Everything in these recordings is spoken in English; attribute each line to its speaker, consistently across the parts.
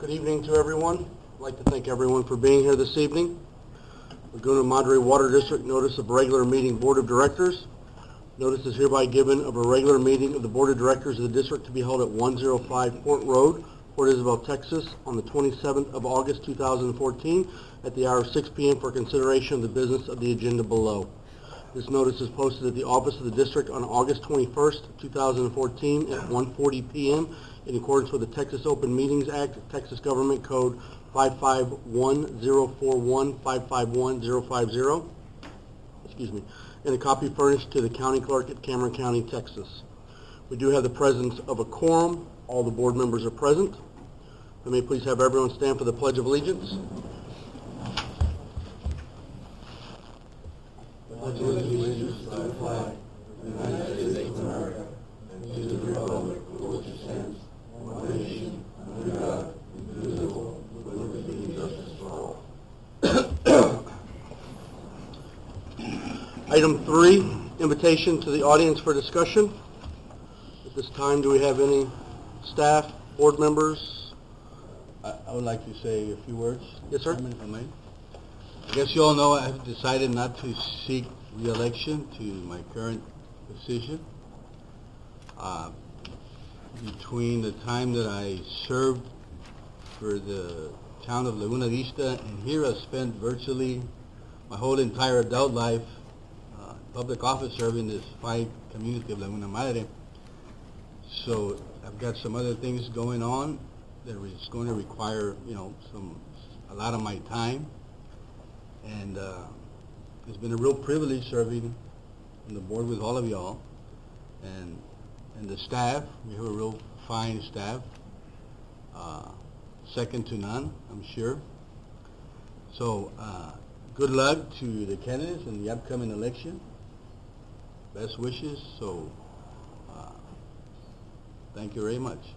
Speaker 1: Good evening to everyone. I'd like to thank everyone for being here this evening. Laguna Madre Water District notice of regular meeting Board of Directors. Notice is hereby given of a regular meeting of the Board of Directors of the district to be held at 105 Fort Road, Port Isabel, Texas, on the 27th of August 2014 at the hour of 6 p.m. for consideration of the business of the agenda below. This notice is posted at the office of the district on August 21st, 2014 at 1:40 p.m. in accordance with the Texas Open Meetings Act, Texas Government Code 551-041, 551-050, and a copy furnished to the county clerk at Cameron County, Texas. We do have the presence of a quorum. All the board members are present. I may please have everyone stand for the Pledge of Allegiance. Pledge allegiance to the flag of the United States of America and to the republic for which it stands, one nation, under God, indivisible, with liberty and justice for all. Item 3, invitation to the audience for discussion. At this time, do we have any staff, board members?
Speaker 2: I would like to say a few words.
Speaker 1: Yes, sir.
Speaker 2: If I may. I guess you all know I have decided not to seek re-election to my current position. Between the time that I served for the town of Laguna Vista and here, I've spent virtually my whole entire adult life public office serving this fine community of Laguna Madre. So I've got some other things going on that is going to require, a lot of my time. And it's been a real privilege serving on the board with all of y'all and the staff. We have a real fine staff, second to none, I'm sure. So good luck to the candidates in the upcoming election. Best wishes. So thank you very much.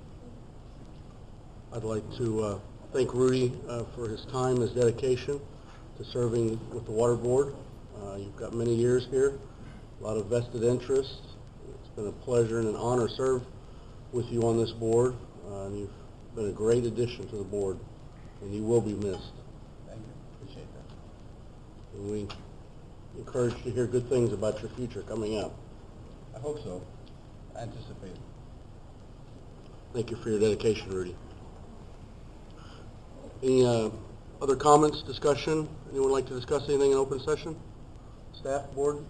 Speaker 1: I'd like to thank Rudy for his time, his dedication to serving with the Water Board. You've got many years here, a lot of vested interests. It's been a pleasure and an honor to serve with you on this board, and you've been a great addition to the board, and you will be missed.
Speaker 2: Thank you. Appreciate that.
Speaker 1: And we encourage to hear good things about your future coming up.
Speaker 2: I hope so. I anticipate it.
Speaker 1: Thank you for your dedication, Rudy. Any other comments, discussion? Anyone like to discuss anything in open session? Staff, board?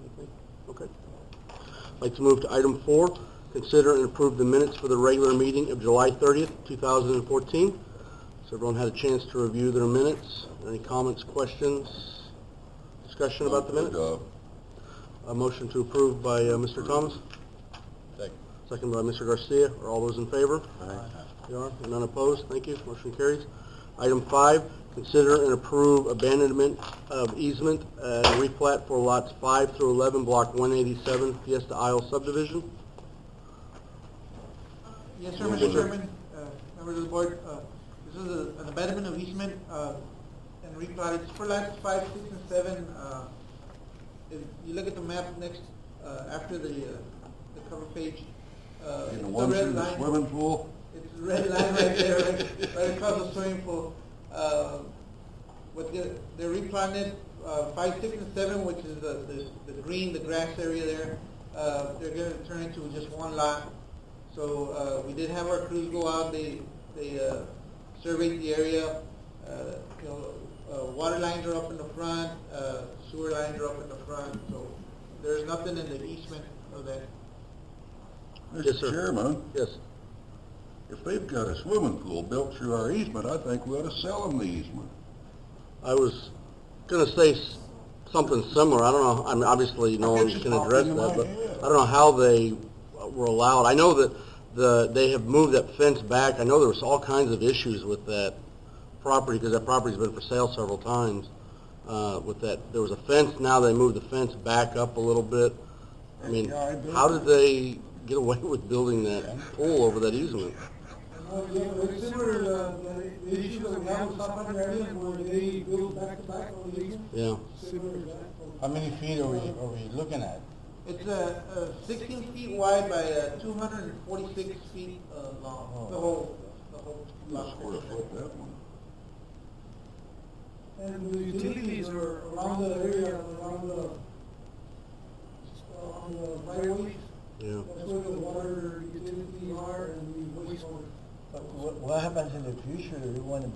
Speaker 1: Anything? Okay. I'd like to move to item 4. Consider and approve the minutes for the regular meeting of July 30th, 2014. So everyone had a chance to review their minutes. Any comments, questions, discussion about the minutes? A motion to approve by Mr. Thomas.
Speaker 2: Second.
Speaker 1: Second by Mr. Garcia. Are all those in favor?
Speaker 2: Aye.
Speaker 1: You are? None opposed? Thank you. Motion carries. Item 5, consider and approve abandonment of easement and replat for lots 5 through 11, block 187, Fiesta Isle subdivision.
Speaker 3: Yes, sir, Mr. Chairman, members of the board. This is an abandonment of easement and replat. It's for lots 5, 6, and 7. If you look at the map next after the cover page, it's the red line.
Speaker 2: Swimming pool.
Speaker 3: It's the red line right there, right across the swimming pool. They're replanted 5, 6, and 7, which is the green, the grass area there. They're going to turn into just one lot. So we did have our crews go out. They surveyed the area. Water lines are up in the front. Sewer lines are up in the front. So there's nothing in the easement of that.
Speaker 1: Yes, sir.
Speaker 4: Mr. Chairman,
Speaker 1: Yes.
Speaker 4: if they've got a swimming pool built through our easement, I think we ought to sell them the easement.
Speaker 1: I was going to say something similar. I don't know. I mean, obviously, no one can address that, but I don't know how they were allowed. I know that they have moved that fence back. I know there was all kinds of issues with that property because that property's been for sale several times. With that, there was a fence. Now they moved the fence back up a little bit. I mean, how did they get away with building that pool over that easement?
Speaker 5: It's similar to the issue that we have with South Padre areas where they build back to back on the easement.
Speaker 1: Yeah.
Speaker 5: Similar to that.
Speaker 2: How many feet are we looking at?
Speaker 3: It's 16 feet wide by 246 feet long. The whole lot.
Speaker 4: flip that one.
Speaker 5: And the utilities are around the area, around the, on the right of ways.
Speaker 1: Yeah.
Speaker 5: That's where the water utilities are and the wastewater.
Speaker 6: But what happens in the future if we want to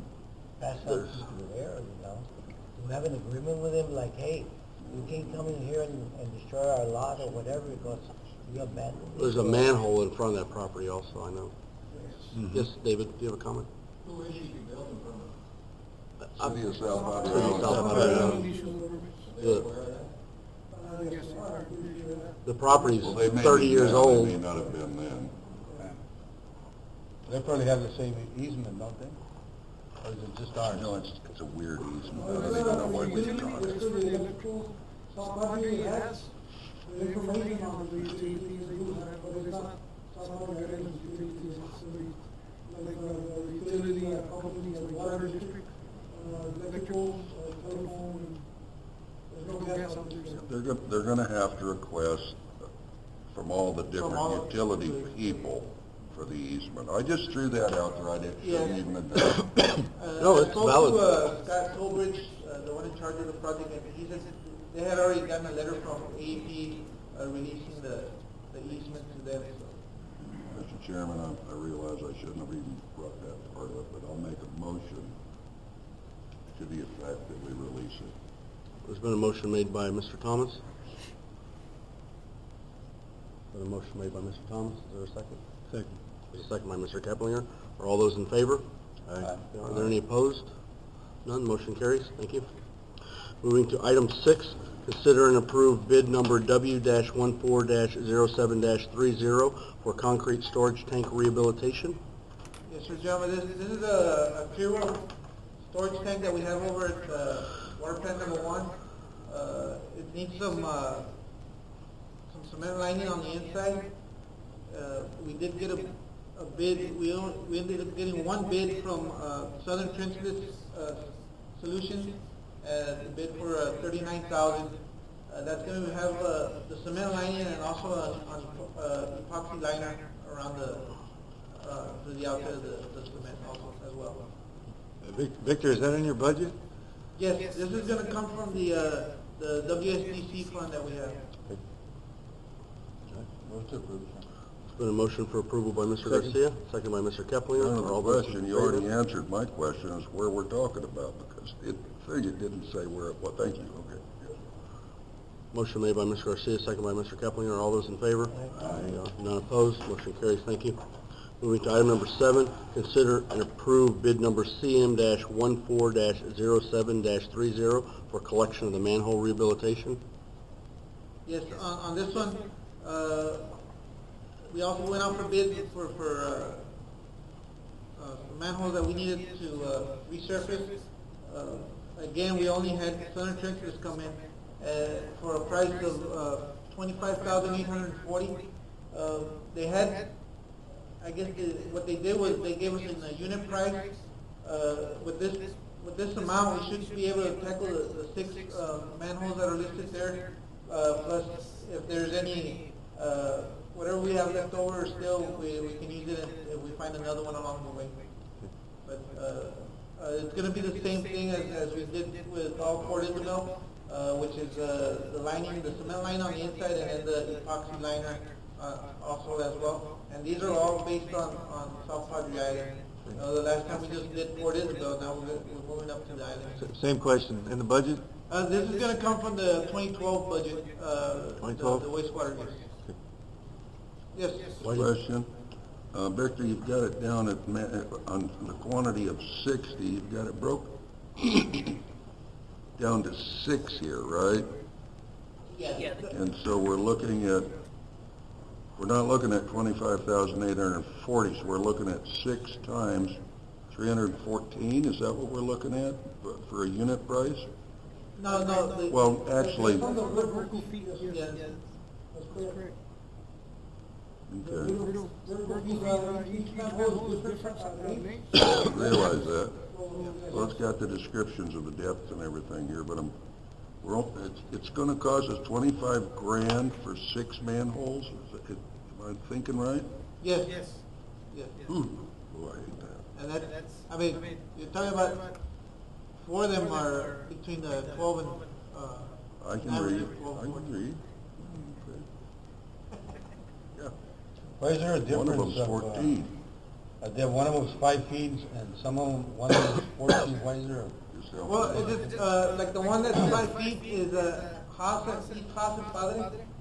Speaker 6: pass something to there, you know? Do we have an agreement with them, like, hey, you can't come in here and destroy our lot or whatever because you abandoned it?
Speaker 1: There's a manhole in front of that property also, I know. Yes, David, do you have a comment?
Speaker 4: Who is she built in front
Speaker 1: Uh,
Speaker 4: of? City of South
Speaker 1: City of South
Speaker 4: Padre.
Speaker 1: The,
Speaker 5: Yes, I'm pretty sure that.
Speaker 1: the property's
Speaker 4: Well, they may
Speaker 1: 30
Speaker 4: be
Speaker 1: years
Speaker 4: now,
Speaker 1: old.
Speaker 4: They may not have been then.
Speaker 2: They probably have the same easement, don't they? Or is it just ours?
Speaker 4: No, it's a weird easement. I
Speaker 5: Well,
Speaker 4: don't even know why we
Speaker 5: utility,
Speaker 4: caught
Speaker 5: that's
Speaker 4: it.
Speaker 5: where the electrical, South Padre has the information on the utilities, they do have, but it's not South Padre Island utilities, it's like the utility companies, the water district, electrical, telephone, there's no gas out there.
Speaker 4: They're gonna have to request from all the
Speaker 3: all
Speaker 4: different
Speaker 3: the-
Speaker 4: utility people for the easement. I just threw that out there, I didn't
Speaker 3: Yeah.
Speaker 4: even address.
Speaker 1: No,
Speaker 3: I
Speaker 1: it's
Speaker 3: spoke
Speaker 1: valid.
Speaker 3: to, Scott Colbridge, the one in charge of the project, and he said they had already gotten a letter from AEP, releasing the easement to them, so.
Speaker 4: Mr. Chairman, I realize I shouldn't have even brought that part up, but I'll make a motion to the effect that we release it.
Speaker 1: There's been a motion made by Mr. Thomas. Been a motion made by Mr. Thomas. Is there a second?
Speaker 2: Second.
Speaker 1: There's a second by Mr. Keplinger. Are all those in favor?
Speaker 2: Aye.
Speaker 1: Are there any opposed? None. Motion carries. Thank you. Moving to item 6, consider and approve bid number W-14-07-30 for concrete storage tank rehabilitation.
Speaker 3: Yes, sir, gentlemen, this is a clear storage tank that we have over at, water plant number 1. It needs some cement lining on the inside. We did get a bid, we ended up getting one bid from, Southern Trenchless, Solutions, the bid for, $39,000. That's gonna have, the cement lining and also an epoxy liner around the, to the outside of the cement also as well.
Speaker 2: Victor, is that in your budget?
Speaker 3: Yes, this is gonna come from the WSDC fund that we have.
Speaker 2: Move to approve.
Speaker 1: There's been a motion for approval by Mr. Garcia, second by Mr. Keplinger.
Speaker 4: None of
Speaker 1: Are all
Speaker 4: the
Speaker 1: those in
Speaker 4: question, you
Speaker 1: favor?
Speaker 4: already answered my question, is where we're talking about, because it didn't say where, well, thank you, okay. Good.
Speaker 1: Motion made by Mr. Garcia, second by Mr. Keplinger. Are all those in favor? Aye. None opposed. Motion carries. Thank you. Moving to item number 7, consider and approve bid number CM-14-07-30 for collection of the manhole rehabilitation.
Speaker 3: Yes, on this one, we also went out for bid for manholes that we needed to resurface. Again, we only had Southern Trenchless come in for a price of $25,840. They had, I guess what they did was they gave us in a unit price. With this amount, we should be able to tackle the 6 manholes that are listed there. Plus, if there's any, whatever we have left over still, we can use it if we find another one along the way. But it's going to be the same thing as we did with all Port Isabel, which is the lining, the cement line on the inside, and then the epoxy liner also as well. And these are all based on South Padre Island. The last time we just did Port Isabel, now we're moving up to the island.
Speaker 2: Same question. In the budget?
Speaker 3: This is going to come from the 2012 budget,
Speaker 2: 2012?
Speaker 3: the wastewater use. Yes.
Speaker 4: Question, Victor, you've got it down at, on the quantity of 60, you've got it broke down to 6 here, right?
Speaker 3: Yes.
Speaker 4: And so we're not looking at 25,840, so we're looking at 6 times 314, is that what we're looking at for a unit price?
Speaker 3: No.
Speaker 4: Well, actually,
Speaker 5: It's on the vertical feet, yes.
Speaker 3: Yes.
Speaker 5: That's correct.
Speaker 4: okay,
Speaker 5: Vertical feet, each manhole is different, length.
Speaker 4: I realize that. Well, it's got the descriptions of the depth and everything here, but it's gonna cost us 25 grand for 6 manholes, am I thinking right?
Speaker 3: Yes.
Speaker 4: Ooh, boy, I hate that.
Speaker 3: And And that's, I mean, you're talking about, four of them are between the 12 and,
Speaker 4: I can
Speaker 3: average
Speaker 4: read,
Speaker 3: of 12
Speaker 4: I
Speaker 3: and
Speaker 4: can
Speaker 3: 14.
Speaker 4: read. Yeah,
Speaker 2: Why is there a difference?
Speaker 4: one of them's 14.
Speaker 2: One of them's 5 feet and some of them, one of them's 14, why is there?
Speaker 4: Just help
Speaker 3: Well,
Speaker 4: me.
Speaker 3: it's like the one that's 5 feet is Haas and Padre.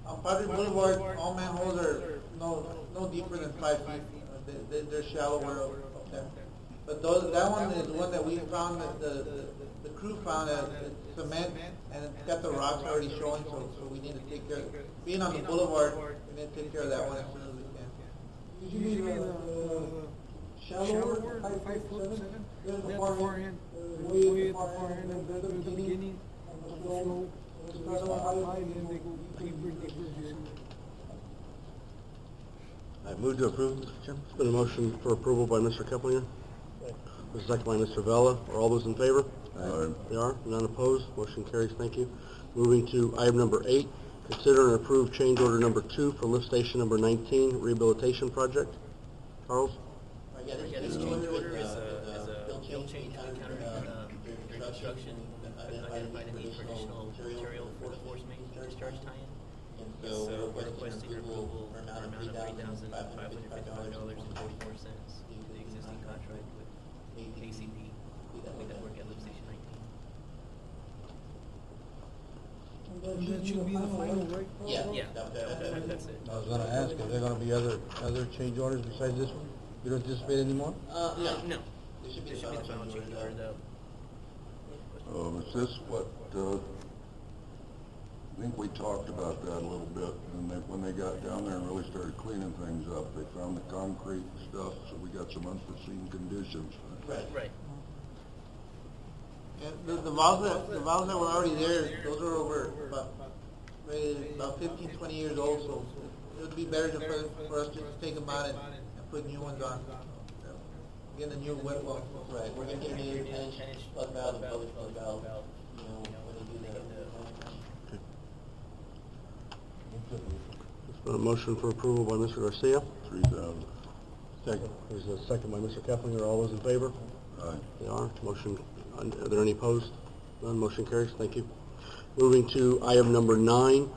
Speaker 3: On Padre Boulevard, all manholes are no deeper than 5 feet. They're shallower up there. But that one is one that we found, that the crew found that it's cement and it's got the rocks already showing, so we need to take care of it. Being on the boulevard, we need to take care of that one as soon as we can.
Speaker 5: Usually shallower, 5'7", there's the far end, way at the far end of the beginning, on the slope, it starts out high, and then they go deeper and deeper.
Speaker 1: I move to approve, Mr. Chairman. It's been a motion for approval by Mr. Keplinger. A second by Mr. Vella. Are all those in favor?
Speaker 4: Aye.
Speaker 1: They are. None opposed. Motion carries. Thank you. Moving to item number 8, consider and approve change order number 2 for lift station number 19 rehabilitation project. Charles?
Speaker 7: Yeah, this change order is a bill change on during construction. Identified a need for additional material for the force main discharge tie-in. So we're requesting approval for an amount of $3,555.44 due to the existing contract with KCP that work at lift station 19.
Speaker 5: And that should be the final, right?
Speaker 7: Yeah, that's it.
Speaker 2: I was gonna ask, is there gonna be other change orders besides this one? You don't anticipate any more?
Speaker 7: No. This should be the final change order though.
Speaker 4: Is this what, I think we talked about that a little bit, and when they got down there and really started cleaning things up, they found the concrete and stuff, so we got some unforeseen conditions.
Speaker 7: Right.
Speaker 3: And the valves that were already there, those are over about 15, 20 years old, so it would be better for us to just take them out and put new ones on. Get a new wet well.
Speaker 7: Right, we're gonna get a new 10-inch plug valve and public plug valve, you know, when they do the
Speaker 1: There's been a motion for approval by Mr. Garcia.
Speaker 4: 3,000.
Speaker 1: Second. There's a second by Mr. Keplinger. All those in favor?
Speaker 4: Aye.
Speaker 1: They are. Motion, are there any opposed? None. Motion carries. Thank you. Moving to item number 9,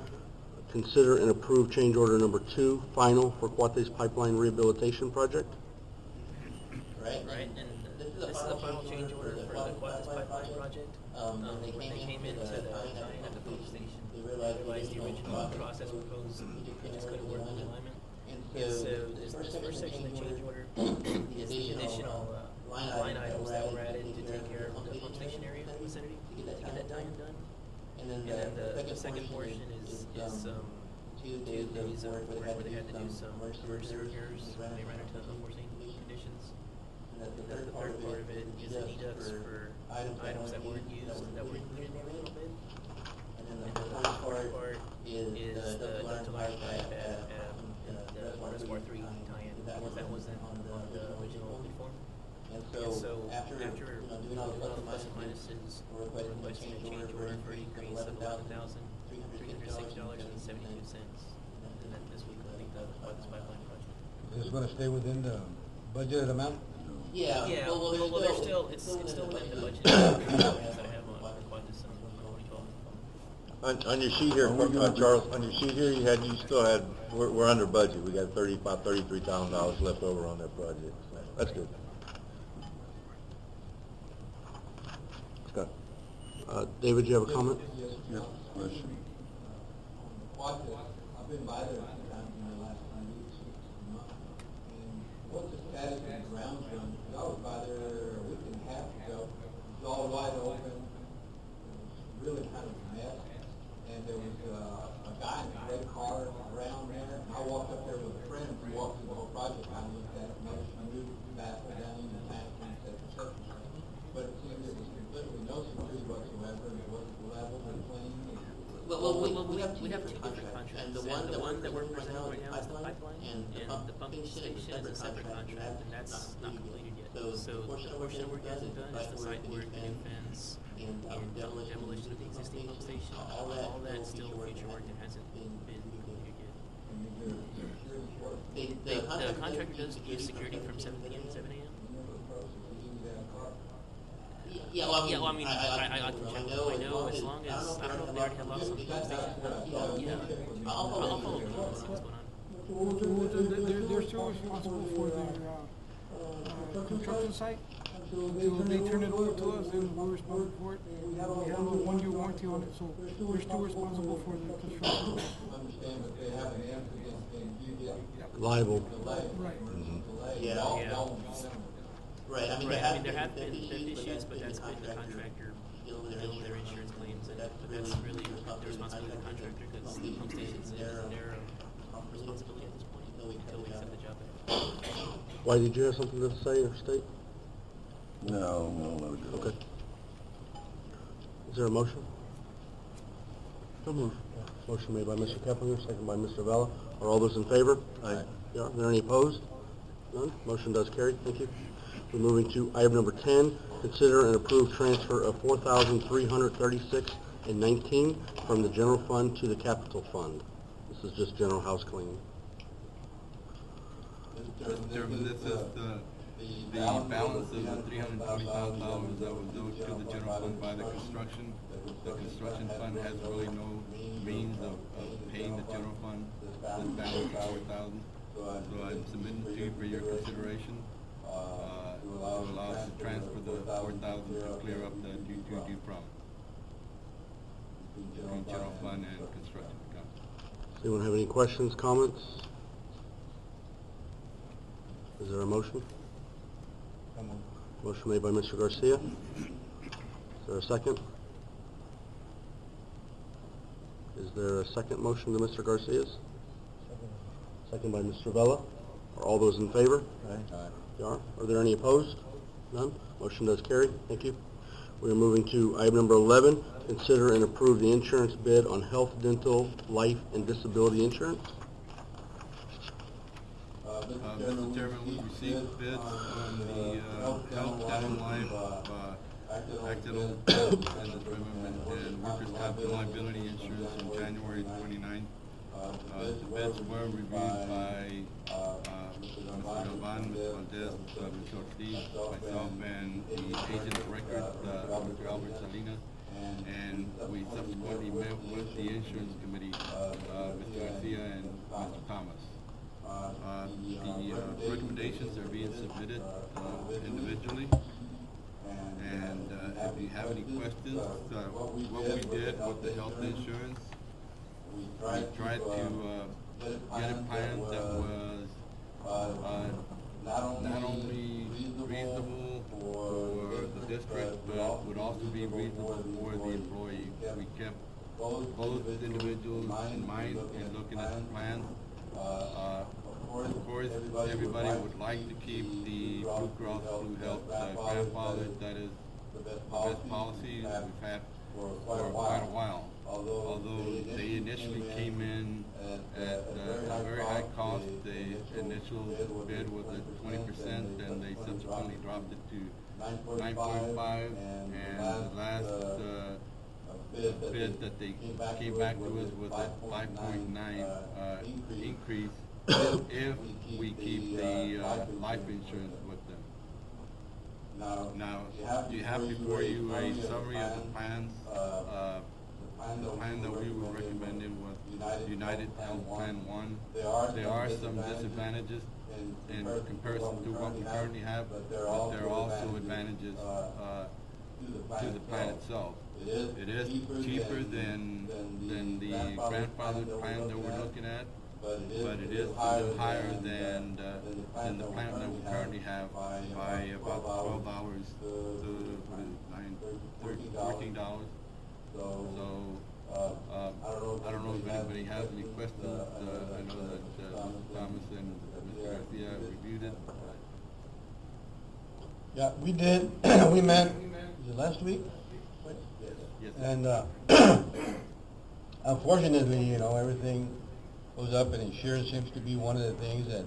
Speaker 1: consider and approve change order number 2, final for Cuates Pipeline Rehabilitation Project.
Speaker 7: Right, and this is a final change order for the Cuates Pipeline project. When they came into the tie-in at the pump station, they realized the original process proposed, it just couldn't work with the alignment. And so this first section of the change order is the additional line items that were added to take care of the pump station area vicinity, to get that tie-in done. And then the second portion is 2 days of work where they had to do some emergency repairs when they ran into unforeseen conditions. And the third part of it is the deducts for items that weren't used, that were included in the original bid. And then the fourth part is the ductile iron pipe at the Reservoir 3 tie-in. That wasn't on the original bid form. And so after doing all the plus and minuses, we're requesting a change order for an increase of $11,306.72. And then this would complete the Cuates Pipeline project.
Speaker 2: Is this gonna stay within the budgeted amount?
Speaker 7: Yeah, well, there's still, it's still within the budget that I have on Cuates in 2012.
Speaker 8: On your sheet here, Charles, on your sheet here, you still had, we're under budget. We got $33,000 left over on that project. So that's good.
Speaker 1: Scott. David, do you have a comment?
Speaker 4: Yes, question.
Speaker 9: I've been by there a few times in the last 9 weeks, and what's the status of the grounds run? Because I was by there a week and a half ago, it was all wide open, it was really kind of a mess, and there was a guy in a red car around there, and I walked up there with a friend who walked through the whole project, I looked at it, noticed a new baffle down in the tank, and said, but it seemed there was completely no security whatsoever, and it wasn't level and clean.
Speaker 7: Well, we have two different contracts, and the one that we're presenting right now is the pipeline, and the pumping station is a separate contract, and that's not completed yet. So the portion of work that hasn't done is the site work, the new fence, and demolition of the existing pump station. All that still future work that hasn't been completed yet. The contractor does use security from 7 p.m. to 7 a.m. Yeah, well, I mean, I can check with them. I know as long as, I don't know if they already have lost some pump stations, but yeah, I'll follow up with them and see what's going on.
Speaker 5: They're still responsible for their construction site. Until they turn it over to us, then we're responsible for it. We have a 1-year warranty on it, so we're still responsible for the construction.
Speaker 9: Understand that they have an accident and you get
Speaker 1: Liable.
Speaker 9: delayed.
Speaker 5: Right.
Speaker 7: Yeah.
Speaker 6: Right, I mean,
Speaker 7: Right, there have been issues, but that's been the contractor dealing with their insurance claims, but that's really the responsibility of the contractor, because the pump station's their responsibility at this point, until we accept the job back.
Speaker 1: Why, did you have something to say or state?
Speaker 4: No, let it go.
Speaker 1: Okay. Is there a motion? So moved. Motion made by Mr. Keplinger, second by Mr. Vella. Are all those in favor? Aye. Are there any opposed? None? Motion does carry. Thank you. We're moving to item number 10. Consider and approve transfer of $4,336.19 from the general fund to the capital fund. This is just general house cleaning.
Speaker 8: Mr. Chairman, this is the balance of the $320,000 that was owed to the general fund by the construction. The construction fund has really no means of paying the general fund this balance of $4,000. So I'm submitting to you for your consideration to allow us to transfer the $4,000 to clear up the due problem between general fund and construction account.
Speaker 1: Does anyone have any questions, comments? Is there a motion? Motion made by Mr. Garcia. Is there a second? Is there a second motion to Mr. Garcia's? Second by Mr. Vella. Are all those in favor? Aye. Are there any opposed? None? Motion does carry. Thank you. We are moving to item number 11. Consider and approve the insurance bid on health, dental, life, and disability insurance.
Speaker 8: Mr. Chairman, we received bids on the health, dental, life, accidental and dismemberment and workers' comp liability insurance on January 29th. The bids were reviewed by Mr. Galvan, Mr. Valdez, Mr. Ortiz, myself, and the agent of record, Mr. Albert Salinas, and we subsequently met with the insurance committee, Mr. Garcia and Mr. Thomas. The recommendations are being submitted individually, and if you have any questions, what we did with the health insurance, we tried to get a plan that was not only reasonable for the district, but would also be reasonable for the employee. We kept both individuals in mind in looking at the plan. Of course, everybody would like to keep the Blue Cross Blue Health grandfather. That is the best policy that we've had for quite a while. Although they initially came in at a very high cost, the initial bid was at 20%, and they subsequently dropped it to 9.5%, and the last bid that they came back to us was at 5.9% increase if we keep the life insurance with them. Now, you have before you a summary of the plans. The plan that we were recommending was United Health Plan 1. There are some disadvantages in comparison to what we currently have, but there are also advantages to the plan itself. It is cheaper than the grandfather plan that we're looking at, but it is higher than the plan that we currently have by about 12 hours to $14. So I don't know if anybody has any questions. I know that Mr. Thomas and Mr. Garcia reviewed it.
Speaker 1: Yeah, we did. We met last week.
Speaker 8: Yes.
Speaker 1: And unfortunately, everything goes up, and insurance seems to be one of the things that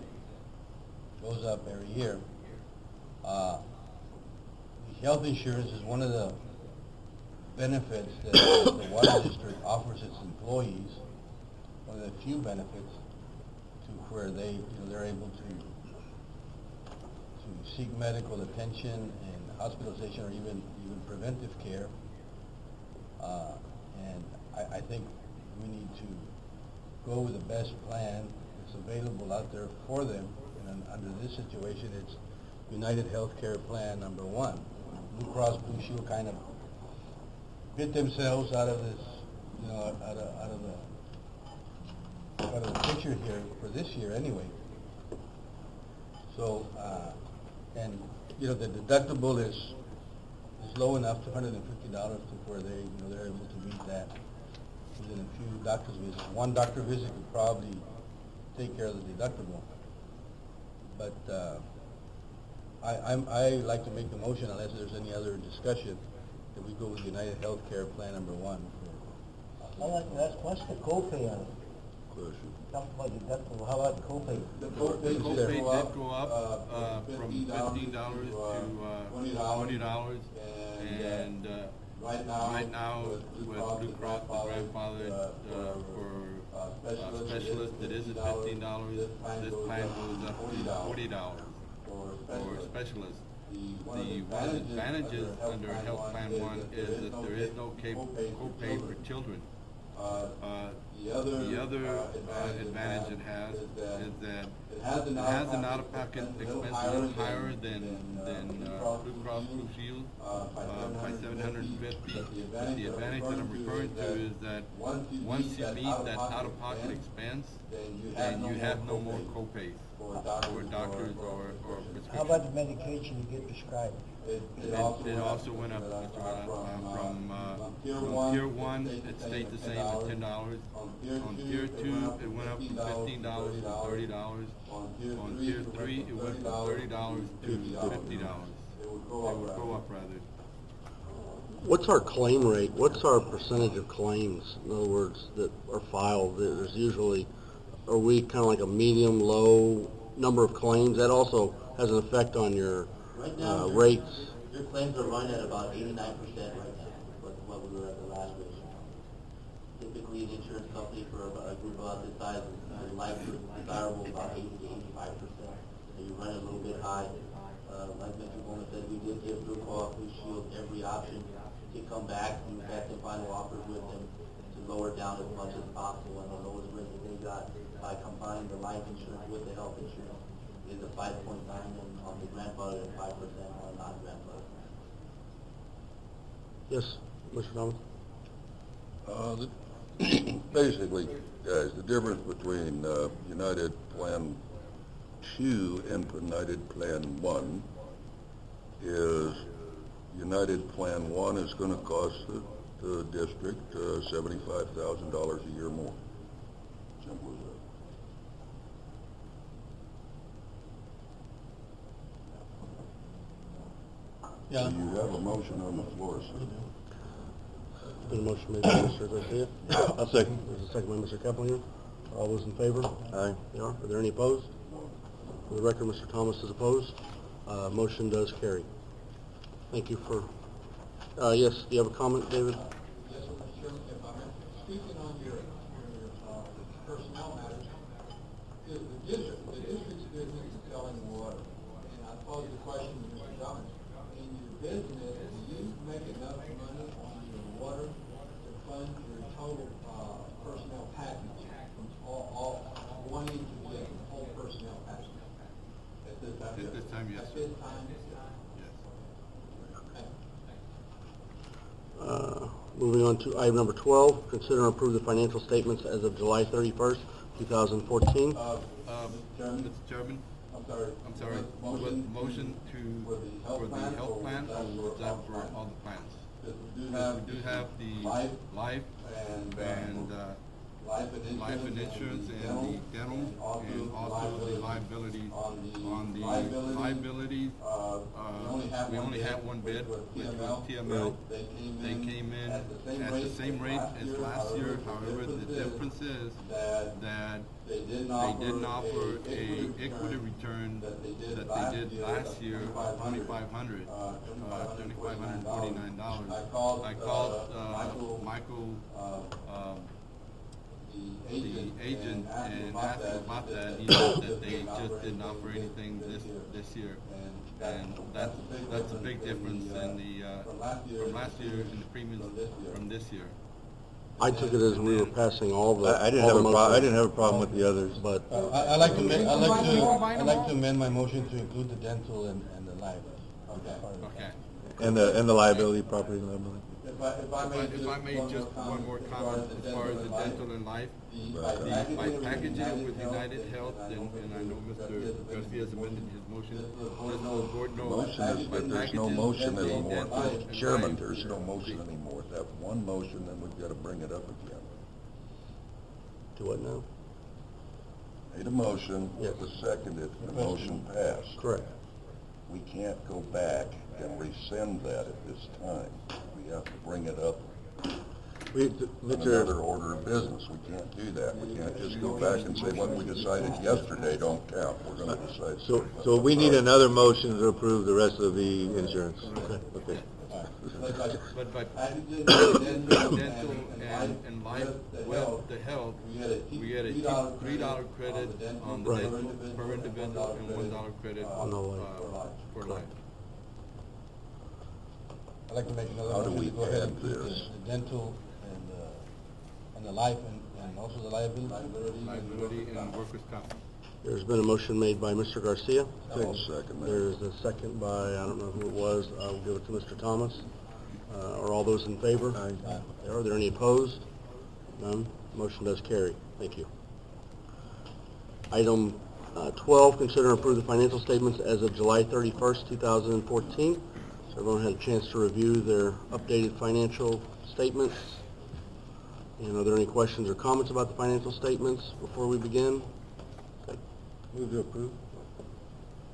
Speaker 1: goes up every year. Health insurance is one of the benefits that the water district offers its employees, one of the few benefits to where they're able to seek medical attention and
Speaker 2: hospitalization or even preventive care. And I think we need to go with the best plan that's available out there for them. And under this situation, it's United Healthcare Plan number 1. Blue Cross Blue Shield kind of bit themselves out of this, you know, out of the picture here for this year anyway. So, and you know, the deductible is low enough, $250 to where they're able to meet that within a few doctor's visits. One doctor visit could probably take care of the deductible. But I like to make the motion, unless there's any other discussion, that we go with United Healthcare Plan number 1.
Speaker 6: I'd like to ask, what's the copay on it?
Speaker 4: Question.
Speaker 6: Talk about deductible, how about copay?
Speaker 8: The copay did go up from $15 to $20, and right now with Blue Cross, the grandfather for specialists, it is at $15. This plan goes up to $40 for specialists. One of the advantages under Health Plan 1 is that there is no copay for children. The other advantage it has is that it has an out-of-pocket expense a little higher than Blue Cross Blue Shield by $750. But the advantage that I'm referring to is that once you meet that out-of-pocket expense, then you have no more copays for doctors or prescriptions.
Speaker 6: How about the medication you get prescribed?
Speaker 8: It also went up, Mr. Varela, from Tier 1, it stayed the same at $10. On Tier 2, it went up from $15 to $30. On Tier 3, it went from $30 to $50. It would go up rather.
Speaker 1: What's our claim rate? What's our percentage of claims, in other words, that are filed? There's usually, are we kind of like a medium, low number of claims? That also has an effect on your
Speaker 10: Right now,
Speaker 1: rates.
Speaker 10: your claims are running at about 89% right now, what we were at the last ratio. Typically, an insurance company for a group about this size is likely desirable about 80 to 85%. So you run a little bit high. Like Mr. Gomez said, we did give Blue Cross Blue Shield every option to come back and best and final offers with them to lower down as much as possible. And the lowest rate that they got by combining the life insurance with the health insurance is a 5.9 on the grandfather and 5% on non-grandfather.
Speaker 1: Yes, Mr. Thomas?
Speaker 4: Basically, guys, the difference between United Plan 2 and United Plan 1 is United Plan 1 is going to cost the district $75,000 a year more. Simple as that.
Speaker 1: Yeah.
Speaker 4: So you have a motion on the floor, sir.
Speaker 1: Been a motion made by Mr. Garcia.
Speaker 4: I'll second.
Speaker 1: There's a second by Mr. Keplinger. All those in favor? Aye. They are. Are there any opposed? For the record, Mr. Thomas is opposed. Motion does carry. Thank you for, yes, do you have a comment, David?
Speaker 9: Yes, Mr. Chairman, if I may, speaking on your personnel matters, is the district's business is selling water. And I pose the question to Mr. Thomas, in your business, do you make enough money on your water to fund your total personnel package from all wanting to get the whole personnel package? At this time,
Speaker 8: At this time, yes.
Speaker 9: At this time, yes.
Speaker 1: Moving on to item number 12, consider and approve the financial statements as of July 31st, 2014.
Speaker 8: Mr. Chairman? I'm sorry. Motion for the health plan, or was that for all the plans? We do have the life and insurance and the dental, and also the liability. On the liabilities, we only have one bid, which was TML. They came in at the same rate as last year. However, the difference is that they didn't offer a equity return that they did last year of $2,549. I called Michael, the agent, and asked him about that. He said that they just didn't offer anything this year. and that's a big difference in the, from last year and the premiums from this year.
Speaker 1: I took it as we were passing all the.
Speaker 2: I didn't
Speaker 1: all
Speaker 2: have
Speaker 1: the
Speaker 2: a problem. I
Speaker 1: motions.
Speaker 2: didn't have a problem with the others, but I'd like to amend my motion to include the dental and the life.
Speaker 8: Okay.
Speaker 2: And the liability, property liability.
Speaker 8: If I may just one more comment as far as the dental and life, by packaging it with United Health, and I know Mr. Garcia's amended his motion, just so the board knows.
Speaker 4: Motion is,
Speaker 8: by
Speaker 4: but there's no
Speaker 8: packaging
Speaker 4: motion
Speaker 8: the
Speaker 4: anymore.
Speaker 8: dental and
Speaker 4: Chairman,
Speaker 8: life-
Speaker 4: there's no motion anymore. That one motion, then we've got to bring it up again.
Speaker 1: Do what now?
Speaker 4: Made a motion,
Speaker 1: Yes.
Speaker 4: it was seconded, the motion passed.
Speaker 1: Correct.
Speaker 4: We can't go back and rescind that at this time. We have to bring it up in another order of business. We can't do that. We can't just go back and say what we decided yesterday don't count. We're going to decide.
Speaker 2: So we need another motion to approve the rest of the insurance. Okay.
Speaker 8: But by packaging dental and life with the health, we get a $3 credit on the
Speaker 1: Right.
Speaker 8: dental per individual and $1 credit
Speaker 1: On the life.
Speaker 8: for life.
Speaker 2: I'd like to make another
Speaker 4: How do
Speaker 2: motion
Speaker 4: we
Speaker 2: to go ahead
Speaker 4: add
Speaker 2: and include
Speaker 4: this?
Speaker 2: the dental and the life and also the liability.
Speaker 8: Liability and workers' comp.
Speaker 1: There's been a motion made by Mr. Garcia.
Speaker 4: I'll second that.
Speaker 1: There's a second by, I don't know who it was, I'll give it to Mr. Thomas. Are all those in favor?
Speaker 2: Aye.
Speaker 1: Are there any opposed? None. Motion does carry. Thank you. Item 12, consider and approve the financial statements as of July 31st, 2014. So everyone had a chance to review their updated financial statements. And are there any questions or comments about the financial statements before we begin? Okay.
Speaker 2: Move to approve.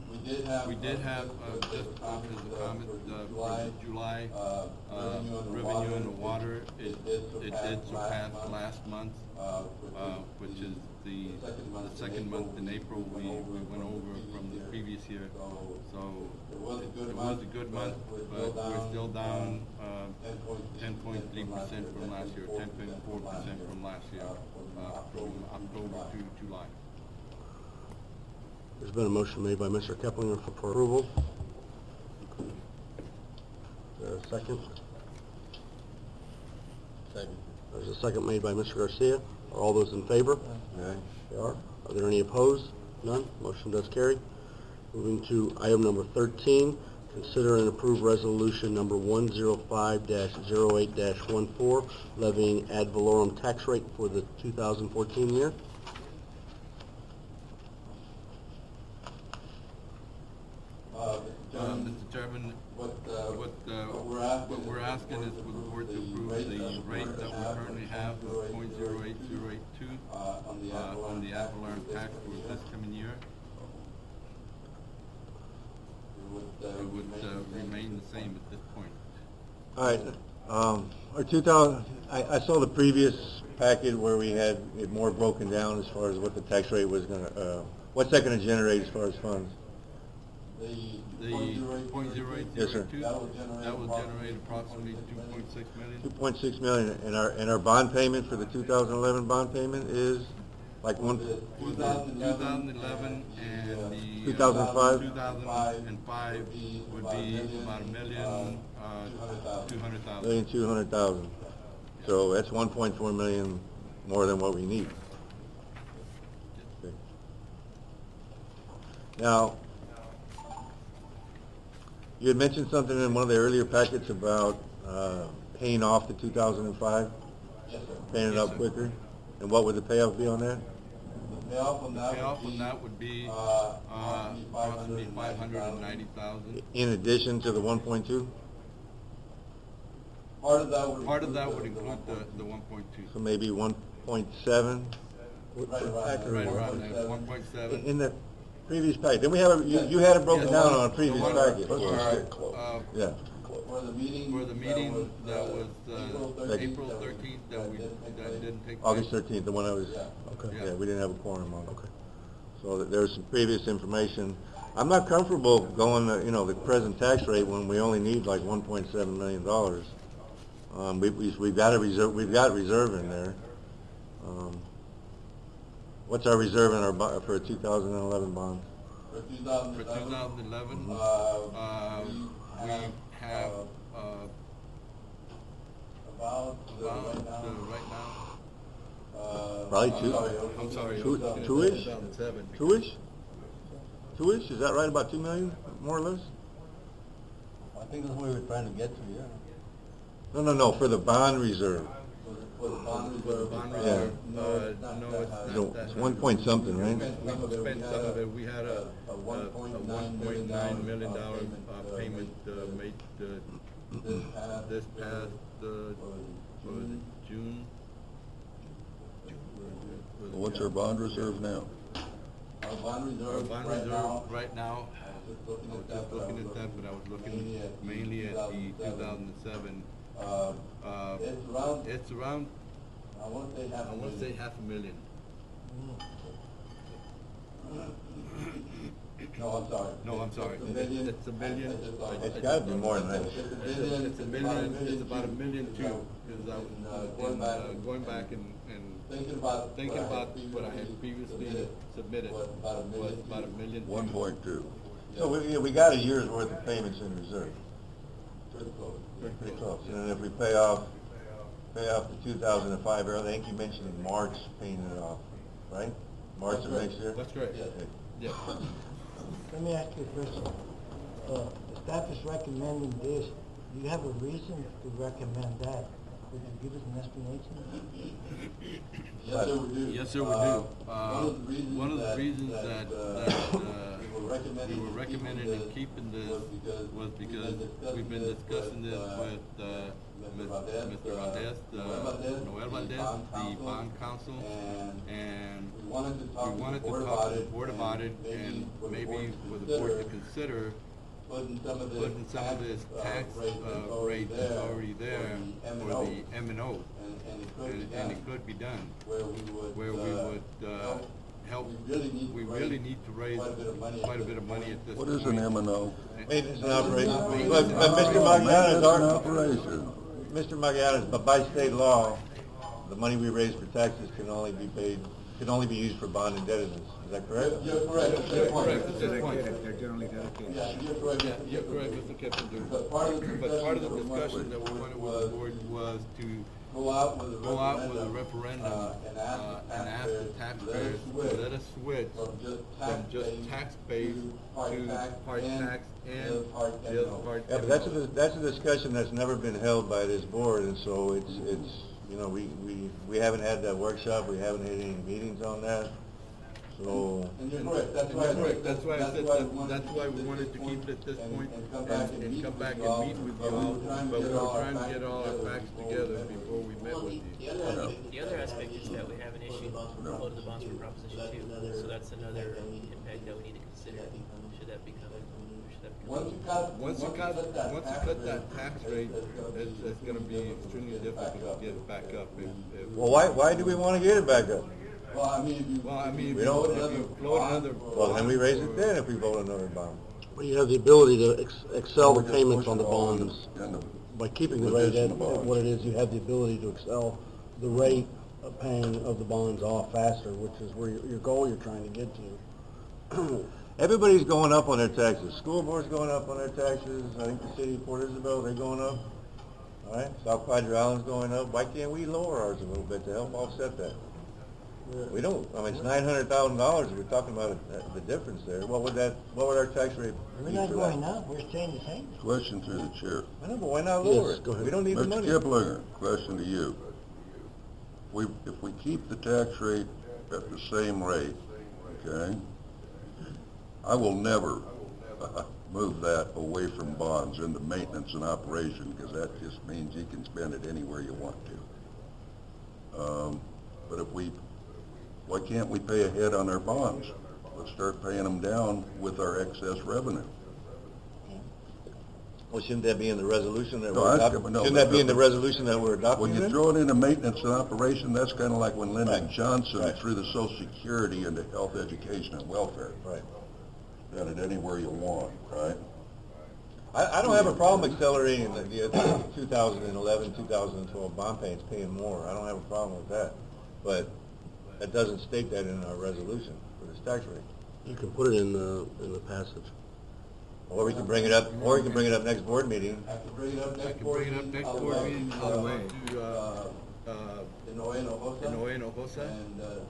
Speaker 8: We did have just as a comment for the July revenue in the water. It did surpass last month, which is the second month in April. We went over from the previous year. So it was a good month, but we're still down 10.3% from last year, 10.4% from last year, from October to July.
Speaker 1: There's been a motion made by Mr. Keplinger for approval. Is there a second?
Speaker 2: Second.
Speaker 1: There's a second made by Mr. Garcia. Are all those in favor?
Speaker 2: Aye.
Speaker 1: They are. Are there any opposed? None. Motion does carry. Moving to item number 13, consider and approve resolution number 105-08-14, levying ad valorem tax rate for the 2014 year.
Speaker 8: Mr. Chairman, what we're asking is for the board to approve the rate that we currently have of .08082 on the ad valorem tax for this coming year. It would remain the same at this point.
Speaker 2: All right. Our 2000. I saw the previous packet where we had it more broken down as far as what the tax rate was going to. What's that going to generate as far as funds?
Speaker 8: The .08082,
Speaker 2: Yes, sir.
Speaker 8: that will generate approximately 2.6 million.
Speaker 2: 2.6 million, and our bond payment for the 2011 bond payment is like
Speaker 8: For the 2011 and the
Speaker 2: 2005?
Speaker 8: 2005 would be about $1,200,000.
Speaker 2: $1,200,000. So that's 1.4 million more than what we need. Okay. Now, you had mentioned something in one of the earlier packets about paying off the 2005,
Speaker 9: Yes, sir.
Speaker 2: paying it
Speaker 8: Yes,
Speaker 2: up
Speaker 8: sir.
Speaker 2: quicker, and what would the payoff be on that?
Speaker 9: The payoff on that
Speaker 8: Payoff
Speaker 9: would
Speaker 8: on
Speaker 9: be,
Speaker 8: that would be
Speaker 9: approximately
Speaker 8: approximately 590,000.
Speaker 2: In addition to the 1.2,
Speaker 9: part of that would.
Speaker 8: Part of that would include the 1.2.
Speaker 2: so maybe 1.7.
Speaker 9: Right around
Speaker 8: Right
Speaker 9: there.
Speaker 8: around there, 1.7.
Speaker 2: In the previous packet, then we have you had it broken
Speaker 8: Yes.
Speaker 2: down on a previous
Speaker 8: The one-
Speaker 2: packet.
Speaker 4: Let's just get close.
Speaker 2: Yeah.
Speaker 9: For the meeting.
Speaker 8: For the meeting that was
Speaker 9: April 13th.
Speaker 8: April 13th that didn't take place.
Speaker 2: August 13th, the one I was,
Speaker 1: Okay.
Speaker 2: yeah, we didn't have a quorum on. Okay. So there was some previous information. I'm not comfortable going, the present tax rate when we only need like $1.7 million. We've got a reserve, we've got reserve in there. What's our reserve in our, for a 2011 bond?
Speaker 4: For
Speaker 8: For 2011, we have
Speaker 4: about
Speaker 8: right now.
Speaker 2: Probably two.
Speaker 8: I'm sorry.
Speaker 2: Two-ish?
Speaker 8: 2007.
Speaker 2: Two-ish? Two-ish, is that right, about 2 million, more or less?
Speaker 6: I think that's what we were trying to get to, yeah.
Speaker 2: No, for the bond reserve.
Speaker 4: For the bond reserve.
Speaker 8: Bond
Speaker 2: Yeah.
Speaker 8: reserve, no, it's not
Speaker 2: No,
Speaker 8: that
Speaker 2: it's
Speaker 8: high.
Speaker 2: 1 point something, right?
Speaker 8: We spent some of it. We had a $1.9 million payment made this past what was it, June?
Speaker 4: What's our bond reserve now?
Speaker 9: Our bond
Speaker 8: Our
Speaker 9: reserve
Speaker 8: bond
Speaker 9: right now,
Speaker 8: reserve right now,
Speaker 9: I was just
Speaker 8: I
Speaker 9: looking
Speaker 8: was
Speaker 9: at
Speaker 8: just
Speaker 9: that,
Speaker 8: looking at that, but I was looking mainly at the 2007.
Speaker 9: it's around,
Speaker 8: It's around,
Speaker 9: I won't say half
Speaker 8: I
Speaker 9: a
Speaker 8: want to say
Speaker 9: million.
Speaker 8: $500,000.
Speaker 9: No, I'm sorry.
Speaker 8: No, I'm sorry.
Speaker 9: It's a million.
Speaker 8: It's a million.
Speaker 9: I just thought-
Speaker 2: It's gotta be more than that.
Speaker 9: It's a million.
Speaker 8: It's a million, it's about $1 million too, because I was going back and
Speaker 9: Thinking about.
Speaker 8: what I had previously submitted
Speaker 9: Was about
Speaker 8: was about $1 million.
Speaker 4: 1.2.
Speaker 2: So we got a year's worth of payments in reserve.
Speaker 9: Pretty close.
Speaker 2: Pretty close. And then if we pay off the 2005, I think you mentioned in March paying it off, right? March of next year?
Speaker 8: That's correct.
Speaker 2: Okay.
Speaker 8: Yeah.
Speaker 6: Let me ask you a question. The staff is recommending this. Do you have a reason to recommend that? Could you give us an explanation?
Speaker 9: Yes, sir, we do.
Speaker 8: Yes, sir, we do. One of the reasons that
Speaker 9: we were
Speaker 8: recommending and keeping this was because we've been discussing this with Mr. Valdez, Noel Valdez, the bond counsel, and
Speaker 9: we wanted to
Speaker 8: we
Speaker 9: talk to
Speaker 8: wanted
Speaker 9: the
Speaker 8: to
Speaker 9: board
Speaker 8: talk
Speaker 9: about
Speaker 8: to the
Speaker 9: it,
Speaker 8: board about it, and maybe for the board to consider
Speaker 9: putting some of
Speaker 8: this tax rate that's already there for the M&O, and it could be done,
Speaker 9: where we would
Speaker 8: help.
Speaker 9: we
Speaker 8: really need to raise
Speaker 9: quite a bit of money at this
Speaker 4: What is an M&O?
Speaker 2: Maintenance and operation.
Speaker 8: Maintenance
Speaker 2: But
Speaker 8: and
Speaker 2: Mr.
Speaker 8: operation.
Speaker 2: Magallanes,
Speaker 4: An operation.
Speaker 2: Mr. Magallanes, but by state law, the money we raise for taxes can only be used for bond indebtedness. Is that correct?
Speaker 9: You're correct.
Speaker 8: That's correct, that's his point.
Speaker 3: They're generally dedicated.
Speaker 9: Yeah, you're correct.
Speaker 8: Yeah, you're correct, Mr. Kiplinger.
Speaker 9: But part of the
Speaker 8: discussion that we wanted with the board was to
Speaker 9: go out with a
Speaker 8: referendum
Speaker 9: and ask the taxpayers
Speaker 8: to let us switch from just tax base to part tax and the other part.
Speaker 2: Yeah, but that's a discussion that's never been held by this board, and so it's you know, we haven't had that workshop, we haven't had any meetings on that, so.
Speaker 9: And you're correct, that's why.
Speaker 8: That's why I said, that's why we wanted to keep it at this point and come back and meet with you all, but we were trying to get all our facts together before we met with you.
Speaker 7: The other aspect is that we have an issue below the bonds for Proposition 2, so that's another impact that we need to consider. Should that become?
Speaker 9: Once you cut
Speaker 8: that tax rate, it's gonna be extremely difficult to get it back up.
Speaker 2: Well, why do we want to get it back up?
Speaker 9: Well, I mean,
Speaker 2: We don't-
Speaker 8: if you float another.
Speaker 2: Well, then we raise it then if we vote another bond.
Speaker 1: Well, you have the ability to excel the payments on the bonds.
Speaker 4: And the
Speaker 1: By keeping the rate at
Speaker 4: Additional bonds.
Speaker 1: what it is, you have the ability to excel the rate of paying of the bonds off faster, which is where your goal you're trying to get to.
Speaker 2: Everybody's going up on their taxes. School board's going up on their taxes. I think the city of Port Isabel, they're going up. All right, South Padre Island's going up. Why can't we lower ours a little bit to help offset that? We don't. I mean, it's $900,000. We're talking about the difference there. What would our tax rate
Speaker 6: We're
Speaker 2: be
Speaker 6: not
Speaker 2: for
Speaker 6: going
Speaker 2: that?
Speaker 6: up, we're staying the same.
Speaker 4: question through the chair.
Speaker 2: I know, but why not lower
Speaker 1: Yes,
Speaker 2: it?
Speaker 1: go ahead.
Speaker 2: We don't need the
Speaker 4: Mr.
Speaker 2: money.
Speaker 4: Kiplinger, question to you. If we keep the tax rate at the same rate, okay, I will never move that away from bonds into maintenance and operation, because that just means you can spend it anywhere you want to. But why can't we pay ahead on our bonds? Let's start paying them down with our excess revenue.
Speaker 2: Well, shouldn't that be in the resolution that
Speaker 4: No,
Speaker 2: we're
Speaker 4: I-
Speaker 2: adopting?
Speaker 4: no,
Speaker 2: Shouldn't that be in the resolution that we're adopting
Speaker 4: When you
Speaker 2: then?
Speaker 4: throw it into maintenance and operation, that's kind of like when Lyndon
Speaker 2: Right.
Speaker 4: Johnson
Speaker 2: Right.
Speaker 4: threw the Social Security into health, education, and welfare.
Speaker 2: Right.
Speaker 4: Got it anywhere you want, right?
Speaker 2: I don't have a problem accelerating the 2011, 2012 bond payments, paying more. I don't have a problem with that. But that doesn't state that in our resolution for this tax rate.
Speaker 1: You can put it in the passage.
Speaker 2: Or we can bring it up, next board meeting.
Speaker 4: I can bring it up
Speaker 8: I
Speaker 4: next
Speaker 8: can
Speaker 4: board
Speaker 8: bring it up
Speaker 4: meeting.
Speaker 8: next board meeting,
Speaker 4: I'll
Speaker 8: I'll
Speaker 4: go
Speaker 8: go to,
Speaker 4: Inoue Hinojosa.
Speaker 8: Inoue Hinojosa,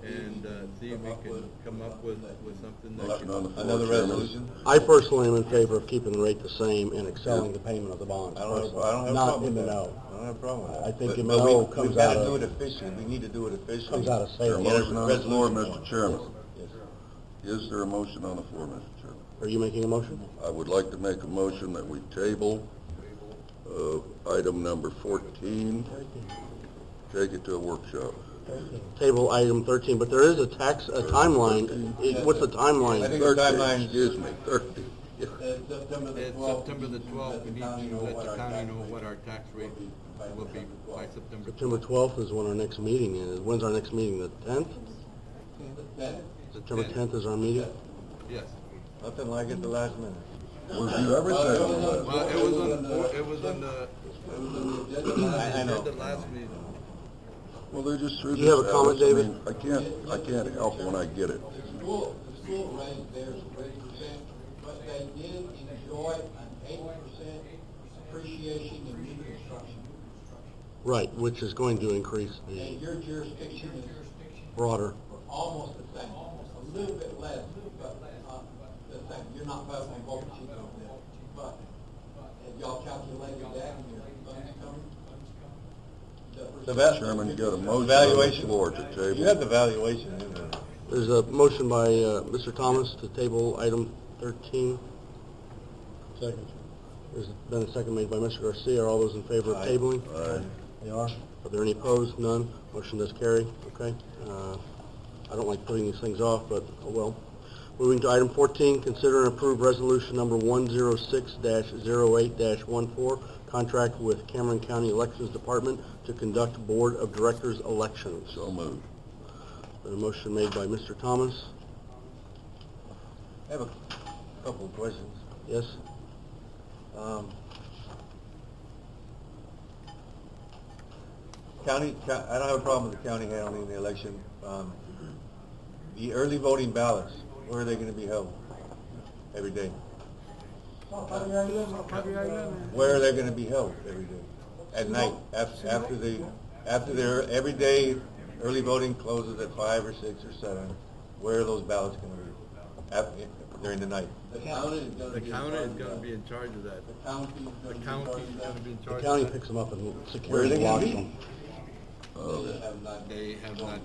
Speaker 4: And,
Speaker 8: see if we can come up with something that
Speaker 4: Motion on the floor,
Speaker 2: Another
Speaker 4: Chairman.
Speaker 2: resolution?
Speaker 1: I personally am in favor of keeping the rate the same and excelling the payment of the bonds.
Speaker 2: I don't have a
Speaker 1: Not
Speaker 2: problem
Speaker 1: in
Speaker 2: with
Speaker 1: the
Speaker 2: that.
Speaker 1: know.
Speaker 2: I don't have a problem with that.
Speaker 1: I think
Speaker 2: But-
Speaker 1: in
Speaker 2: but
Speaker 1: the
Speaker 2: we-
Speaker 1: know comes
Speaker 2: We've got
Speaker 1: out
Speaker 2: to
Speaker 1: of-
Speaker 2: do it officially, we need to do it officially.
Speaker 1: Comes out of
Speaker 4: Is there a
Speaker 1: sales.
Speaker 4: motion on the floor,
Speaker 2: Resolution.
Speaker 4: Mr. Chairman?
Speaker 2: Yes.
Speaker 4: Is there a motion on the floor, Mr. Chairman?
Speaker 1: Are you making a motion?
Speaker 4: I would like to make a motion that we table item number 14, take it to a workshop.
Speaker 1: Table item 13, but there is a timeline. What's the
Speaker 2: I
Speaker 1: timeline?
Speaker 2: think the timeline,
Speaker 4: Excuse me, 30.
Speaker 8: it's September the 12th, we need to let the county know what our tax rate will be by September.
Speaker 1: September 12th is when our next meeting is. When's our next meeting? The 10th? September 10th is our meeting?
Speaker 8: Yes.
Speaker 2: nothing like it the last minute.
Speaker 4: Review everything.
Speaker 8: Well, it was on the
Speaker 2: I know.
Speaker 8: agenda last meeting.
Speaker 4: Well, they just threw
Speaker 1: Do
Speaker 4: this
Speaker 1: you have a
Speaker 4: at
Speaker 1: comment,
Speaker 4: us. I
Speaker 1: David?
Speaker 4: mean, I can't help when I get it.
Speaker 9: The school raised theirs 3%, but they did enjoy an 8% appreciation in new construction.
Speaker 1: Right, which is going to increase
Speaker 9: And
Speaker 1: the
Speaker 9: your jurisdiction is
Speaker 1: broader.
Speaker 9: almost the same, a little bit less, but the same. You're not voting on both sheets of this. But have y'all calculated that in your funds coming?
Speaker 4: Chairman, you got a motion on the
Speaker 2: Valuation.
Speaker 4: floor to table.
Speaker 2: You have the valuation in there.
Speaker 1: There's a motion by Mr. Thomas to table item 13. Second. There's been a second made by Mr. Garcia. Are all those in favor of
Speaker 2: Aye.
Speaker 1: tabling?
Speaker 4: Aye.
Speaker 1: They are. Are there any opposed? None. Motion does carry. Okay. I don't like putting these things off, but oh well. Moving to item 14, consider and approve resolution number 106-08-14, contract with Cameron County Elections Department to conduct Board of Directors elections.
Speaker 4: So moved.
Speaker 1: A motion made by Mr. Thomas.
Speaker 2: I have a couple of questions.
Speaker 1: Yes?
Speaker 2: I don't have a problem with the county handling the election. The early voting ballots, where are they going to be held every day? Where are they going to be held every day? At night, after their everyday early voting closes at 5 or 6 or 7. Where are those ballots going to be during the night?
Speaker 8: The county is gonna be in charge of that.
Speaker 9: The county is
Speaker 8: The
Speaker 9: gonna
Speaker 8: county is gonna be in
Speaker 1: The
Speaker 8: charge
Speaker 1: county
Speaker 8: of that.
Speaker 1: picks them up and
Speaker 2: Where are
Speaker 1: secures
Speaker 2: they
Speaker 1: and
Speaker 2: gonna
Speaker 1: locks
Speaker 2: be?
Speaker 1: them.
Speaker 8: They have not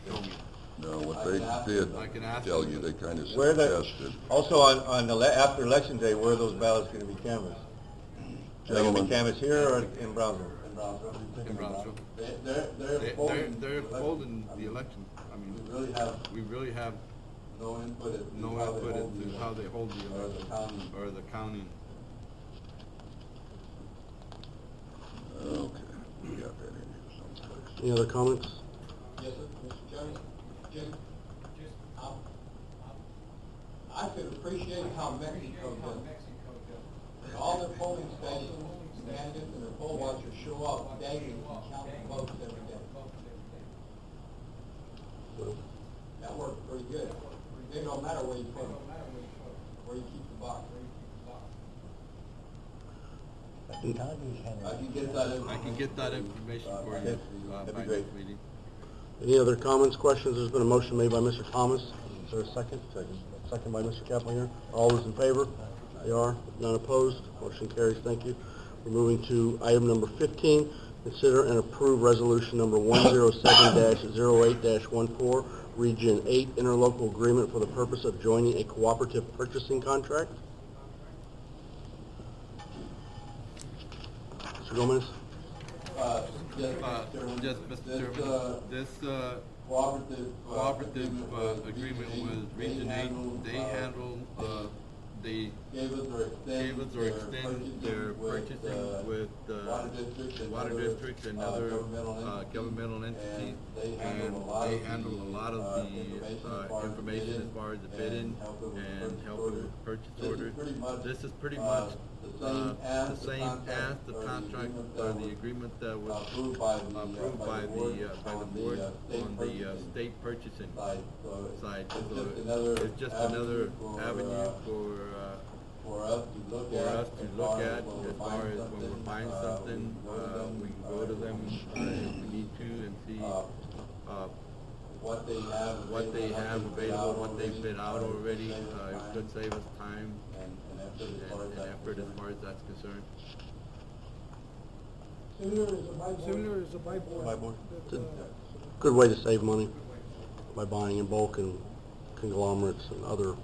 Speaker 8: told me.
Speaker 4: No, what they did
Speaker 8: I can ask
Speaker 4: tell
Speaker 8: them.
Speaker 4: you, they kind of
Speaker 2: Where the,
Speaker 4: suggested.
Speaker 2: also after election day, where are those ballots going to be canvassed? Are they going to be
Speaker 4: Gentlemen,
Speaker 2: canvassed here or in Brownsville?
Speaker 8: In Brownsville.
Speaker 9: They're
Speaker 8: They're holding the election. I mean, we really have
Speaker 9: no input
Speaker 8: no input into how they hold the election, or the counting.
Speaker 4: Okay, we got that in here someplace.
Speaker 1: Any other comments?
Speaker 9: Yes, sir, Mr. Chairman, I could appreciate how Mexico does. All their polling stations, candidates and their poll watchers show up daily and count the votes every day. That works pretty good. It don't matter where you put them, where you keep the box.
Speaker 6: The county's handling
Speaker 9: I
Speaker 6: it.
Speaker 9: can get that
Speaker 8: I can get that information for you
Speaker 2: That'd
Speaker 8: by
Speaker 2: be great.
Speaker 8: next meeting.
Speaker 1: Any other comments, questions? There's been a motion made by Mr. Thomas. Is there a second? Second by Mr. Kaplinger. All those in favor? They are. None opposed. Motion carries. Thank you. We're moving to item number 15. Consider and approve resolution number 107-08-14, Region 8 interlocal agreement for the purpose of joining a cooperative purchasing contract. Mr. Gomez?
Speaker 8: Just, Mr. Chairman, this cooperative agreement with Region 8, they handle, they gave us or extend their purchasing with with water districts and other governmental entities, and they handle a lot of the information as far as the bidding and helping with purchase orders. This is pretty much the same as the contract or the agreement that was approved by the board on the state purchasing side. So it's just another avenue for us to look at as far as when we're buying something. We can go to them if we need to and see what they have available, what they've bid out already. It could save us time and effort as far as that's concerned.
Speaker 5: Similar as a buy board.
Speaker 1: Buy board.
Speaker 5: That,
Speaker 1: Good way to save money by buying in bulk and conglomerates and other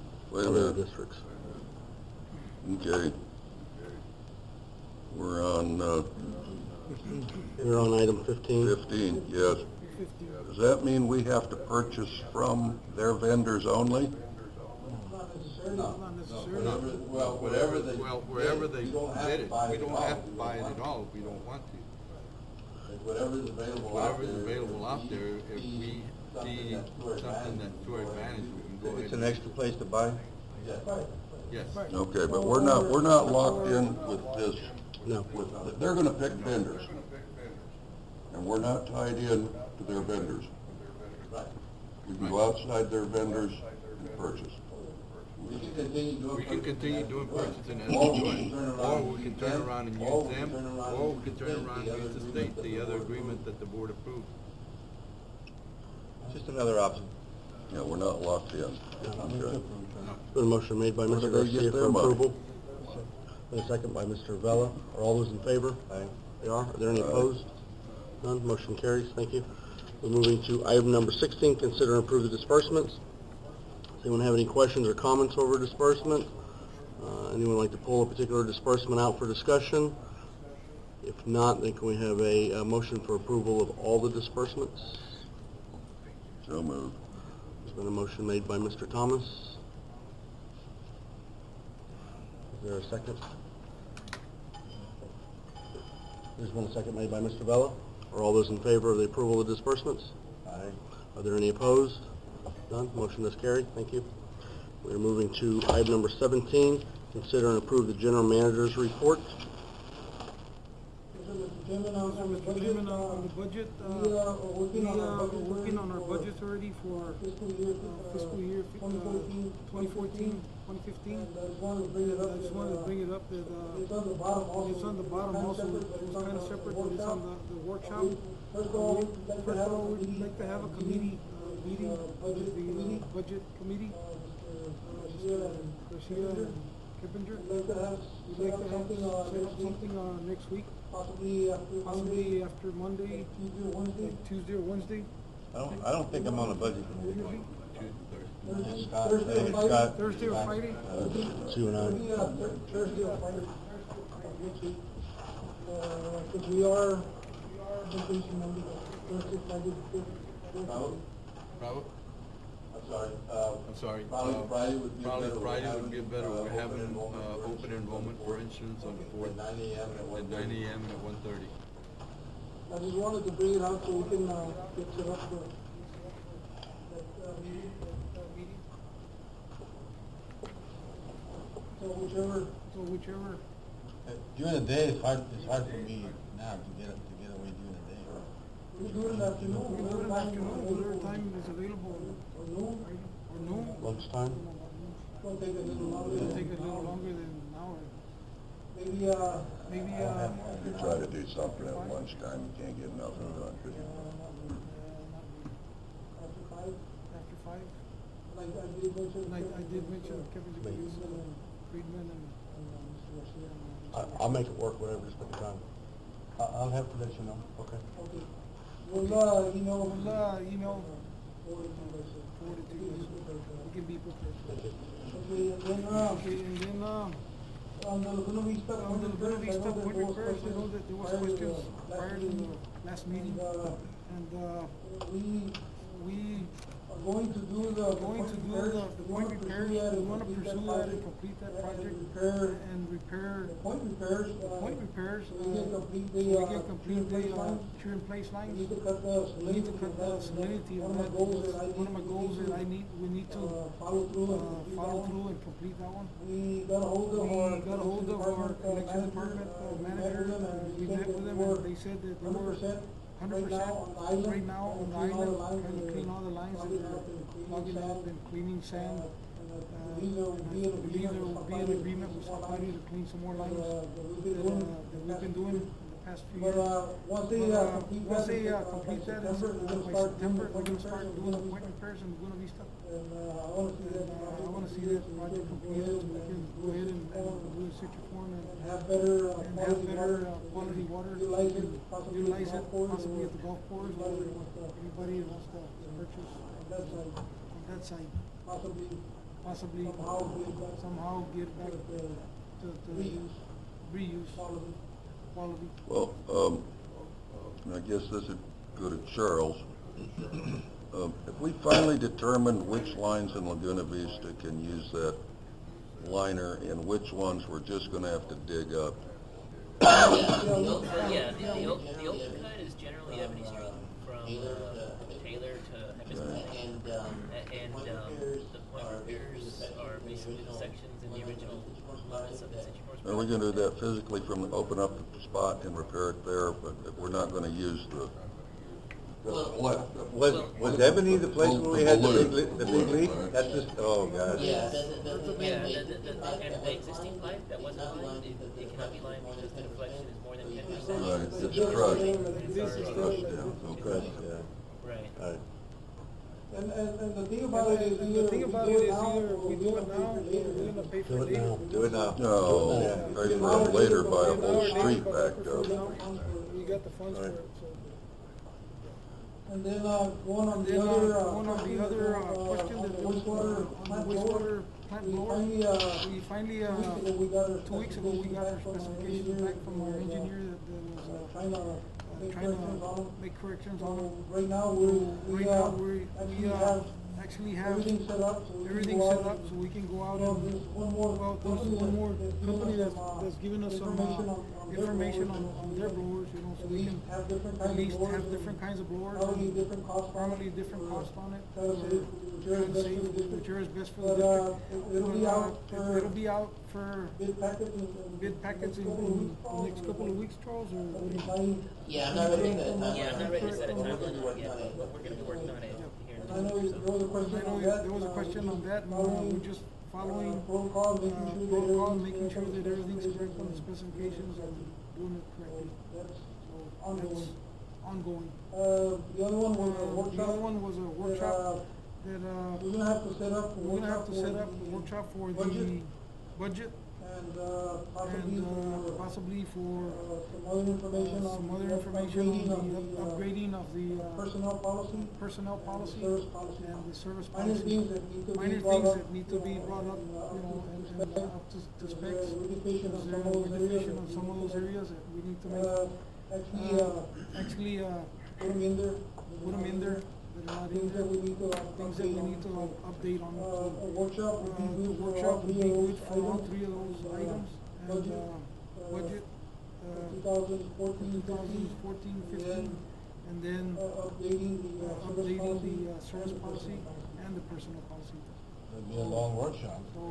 Speaker 1: districts.
Speaker 4: Okay. We're on,
Speaker 1: We're on item 15.
Speaker 4: 15, yes. Does that mean we have to purchase from their vendors only?
Speaker 5: Not necessarily.
Speaker 8: Well, wherever they bid it, we don't have to buy it at all if we don't want to. Whatever's available out there, if we see something that's to our advantage, we can go ahead.
Speaker 2: It's an extra place to buy?
Speaker 8: Yes.
Speaker 4: Okay, but we're not locked in with this.
Speaker 1: No.
Speaker 4: They're gonna pick vendors. And we're not tied in to their vendors. We can go outside their vendors and purchase.
Speaker 8: We can continue doing purchasing as we do it, or we can turn around and use them, or we can turn around and use the state, the other agreement that the board approved.
Speaker 2: Just another option.
Speaker 4: Yeah, we're not locked in. Okay.
Speaker 1: Been a motion made by
Speaker 4: Where
Speaker 1: Mr.
Speaker 4: do they
Speaker 1: Garcia
Speaker 4: get
Speaker 1: for
Speaker 4: their money?
Speaker 1: approval. And a second by Mr. Vella. Are all those in favor?
Speaker 2: Aye.
Speaker 1: They are. Are there any opposed? None. Motion carries. Thank you. We're moving to item number 16, consider and approve the disbursements. Does anyone have any questions or comments over disbursement? Anyone like to pull a particular disbursement out for discussion? If not, then can we have a motion for approval of all the disbursements?
Speaker 4: So moved.
Speaker 1: There's been a motion made by Mr. Thomas. Is there a second? There's been a second made by Mr. Vella. Are all those in favor of the approval of disbursements?
Speaker 2: Aye.
Speaker 1: Are there any opposed? None. Motion is carried. Thank you. We're moving to item number 17, consider and approve the general manager's report.
Speaker 5: Mr. Chairman, on the budget, we are working on our budgets already for fiscal year 2014, 2015. And I just wanted to bring it up that it's on the bottom also. It's on the bottom also. It's kind of separate, but it's on the workshop. First of all, we'd like to have a committee meeting, the budget committee. Garcia and Kippinger. We'd like to have something next week. Possibly after Monday, Tuesday or Wednesday.
Speaker 2: I don't think I'm on the budget committee.
Speaker 5: Thursday or Friday?
Speaker 1: Sue and I.
Speaker 5: Thursday or Friday. Because we are vacation Monday, Thursday, Friday.
Speaker 8: I'm sorry. Probably Friday would be better. We're having open enrollment for insurance on the 4th at 9 a.m. and at 1:30.
Speaker 5: I just wanted to bring it out so we can get set up for that meeting. So whichever.
Speaker 2: During the day, it's hard for me now to get away during the day.
Speaker 5: We do it in the afternoon. Whatever time is available. Or noon.
Speaker 1: Lunchtime?
Speaker 5: It'll take a little longer. It'll take a little longer than an hour. Maybe
Speaker 4: You try to do something at lunchtime, you can't get nothing done.
Speaker 5: after 5. Like I did mention Kevin Friedman and Mr. Garcia.
Speaker 1: I'll make it work, whatever, just pick a time. I'll have to let you know. Okay.
Speaker 5: Okay. We'll email. Forward it to you. We can be prepared. Okay, and then on the Laguna Vista point first, I know that there was questions prior to the last meeting, and we going to do the point repairs. We wanna pursue that and complete that project. Repair the point repairs. So we can complete the tree in place lines. We need to cut the salinity. One of my goals that we need to follow through and complete that one. We got a hold of our collection department manager. We met with them and they said that they were 100% right now on the island, trying to clean all the lines and plugging up and cleaning sand. I believe there will be an agreement with somebody to clean some more lines that we've been doing in the past few years. Once they complete that by September, we're going to start doing the point repairs in Buena Vista. I want to see that project completed so we can go ahead and do the citriform and have better quality water. Utilize it possibly at the golf course or anybody who wants to purchase on that side. Possibly somehow get back to reuse quality.
Speaker 4: Well, I guess this would go to Charles. If we finally determined which lines in Laguna Vista can use that liner and which ones we're just going to have to dig up.
Speaker 7: The open cut is generally Ebony Street from Taylor to Hibiscus, and the point repairs are basically the sections in the original limits of the Citriform.
Speaker 4: Are we going to do that physically open up the spot and repair it there, but we're not going to use the
Speaker 2: Was Ebony the place where we had the big leak? That's just, oh gosh.
Speaker 7: Yeah, and the existing pipe that wasn't lined, it cannot be lined because the deflection is more than 10%.
Speaker 4: Right, it's crushed.
Speaker 2: Okay, yeah.
Speaker 7: Right.
Speaker 2: All right.
Speaker 5: And the thing about it is either we do it now or we're gonna pay for it later.
Speaker 2: Do it now.
Speaker 4: No, pay for it later by a whole street backed up.
Speaker 5: We got the funds for it, so. And then going on the other question that was on the wastewater plant blower. We finally 2 weeks ago we got our specifications back from our engineer that was trying to make corrections on them. Right now we actually have everything set up so we can go out and there's one more company that's giving us some information on their blowers, you know, so we can at least have different kinds of blowers, probably different cost on it, trying to save whichever is best for the district. It'll be out for bid packets in the next couple of weeks, Charles, or what do you?
Speaker 10: Yeah, I'm not ready to set a timeline.
Speaker 7: Yeah, I'm not ready to set a timeline yet, but we're going to be working on it here.
Speaker 5: I know there was a question on that, and we're just following protocol, making sure that everything's correct on the specifications and doing it correctly. So that's ongoing. The other one was a workshop that we're gonna have to set up a workshop for the budget and possibly for some other information on the upgrading of the personnel policy and the service policy. Minor things that need to be brought up, you know, and up to specs. We're deficient on some of those areas that we need to make actually put them in there. Things that we need to update on. A workshop would be good for all three of those items. And budget 2014, 15, and then updating the service policy and the personnel policy.
Speaker 2: It'll be a long workshop.
Speaker 5: So,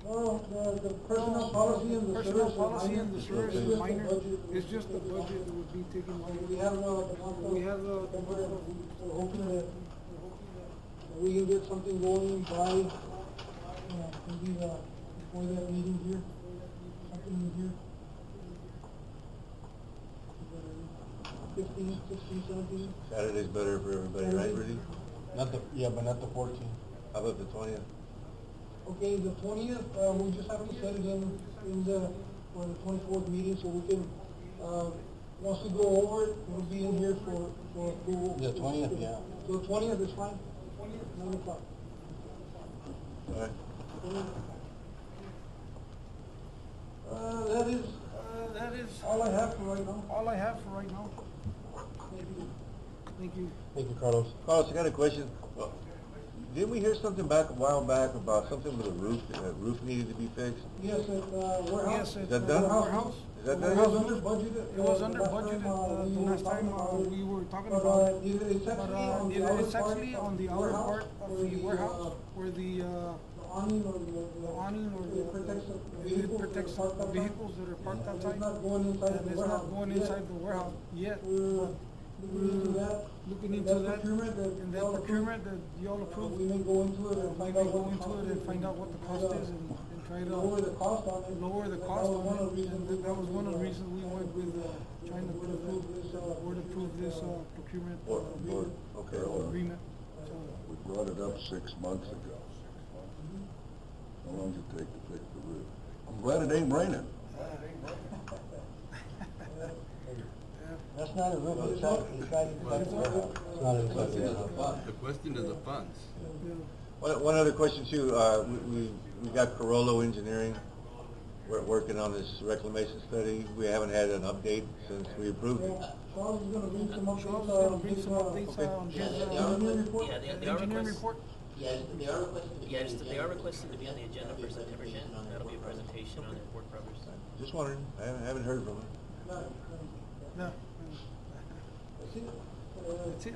Speaker 5: well, the personnel policy and the service is minor. It's just the budget that would be taken longer. We have the month of, we're hoping that we can get something going by, maybe before that meeting here, something in here. 15, 16, 17.
Speaker 2: Saturday's better for everybody, right, Rudy? But not the 14th. How about the 20th?
Speaker 5: Okay, the 20th, we just have to set it for the 24th meeting, so we can, once we go over it, it'll be in here for approval.
Speaker 2: The 20th, yeah.
Speaker 5: So the 20th is fine? 9 o'clock.
Speaker 2: All right.
Speaker 5: That is all I have for right now. Thank you.
Speaker 2: Thank you, Carlos. Carlos, I got a question. Didn't we hear something back a while back about something with a roof, that roof needed to be fixed?
Speaker 5: Yes, at, warehouse.
Speaker 11: Yes,
Speaker 2: Is that done?
Speaker 11: warehouse.
Speaker 2: Is that
Speaker 5: It
Speaker 2: done?
Speaker 5: was under budgeted.
Speaker 11: It was under
Speaker 5: last
Speaker 11: budgeted,
Speaker 5: time,
Speaker 11: the
Speaker 5: we were
Speaker 11: last time,
Speaker 5: talking about it.
Speaker 11: we were talking
Speaker 5: But,
Speaker 11: about it.
Speaker 5: it's actually on the
Speaker 11: It's
Speaker 5: outer
Speaker 11: actually
Speaker 5: part
Speaker 11: on the
Speaker 5: of
Speaker 11: outer
Speaker 5: warehouse,
Speaker 11: part of
Speaker 5: where
Speaker 11: the warehouse, where the
Speaker 5: awning or the
Speaker 11: awning or
Speaker 5: it protects the
Speaker 11: it
Speaker 5: vehicles
Speaker 11: protects
Speaker 5: that are parked
Speaker 11: the
Speaker 5: outside.
Speaker 11: vehicles that are parked
Speaker 5: And
Speaker 11: outside.
Speaker 5: it's not going inside
Speaker 11: And
Speaker 5: the
Speaker 11: it's
Speaker 5: warehouse.
Speaker 11: not going
Speaker 5: yet.
Speaker 11: inside the warehouse yet.
Speaker 5: We're looking into that.
Speaker 11: Looking into that,
Speaker 5: procurement that
Speaker 11: and
Speaker 5: y'all
Speaker 11: that procurement that y'all
Speaker 5: We
Speaker 11: approved,
Speaker 5: may go into it and
Speaker 11: we
Speaker 5: find
Speaker 11: may
Speaker 5: out
Speaker 11: go
Speaker 5: what the
Speaker 11: into
Speaker 5: cost
Speaker 11: it
Speaker 5: is.
Speaker 11: and find out what the cost is and try to
Speaker 5: Lower the cost on it.
Speaker 11: lower the
Speaker 5: That
Speaker 11: cost
Speaker 5: was one
Speaker 11: on
Speaker 5: of the
Speaker 11: it.
Speaker 5: reasons
Speaker 11: And that was one of the
Speaker 5: we
Speaker 11: reasons we went with, trying to approve this procurement
Speaker 4: Board, okay, well,
Speaker 11: agreement. So,
Speaker 4: we brought it up 6 months ago. How long does it take to fix the roof? I'm glad it ain't raining.
Speaker 6: That's not a roof, it's not inside the warehouse.
Speaker 2: It's not inside the warehouse.
Speaker 8: The question is the funds.
Speaker 11: yeah.
Speaker 2: One other question too, we got Carollo Engineering, we're working on this reclamation study. We haven't had an update since we approved it.
Speaker 5: Charles is gonna bring some
Speaker 11: Charles is
Speaker 5: updates,
Speaker 11: gonna bring some updates on his,
Speaker 5: engineering report.
Speaker 7: Yeah, they are
Speaker 11: engineering
Speaker 7: request,
Speaker 11: report.
Speaker 10: Yeah, they are requested to be.
Speaker 7: yeah,
Speaker 10: on the
Speaker 7: they are
Speaker 10: agenda.
Speaker 7: requested to be on the agenda for September 10th. That'll be a presentation on their work progress.
Speaker 2: Just wondering, I haven't heard from him.
Speaker 11: No.
Speaker 5: That's it.
Speaker 11: That's it.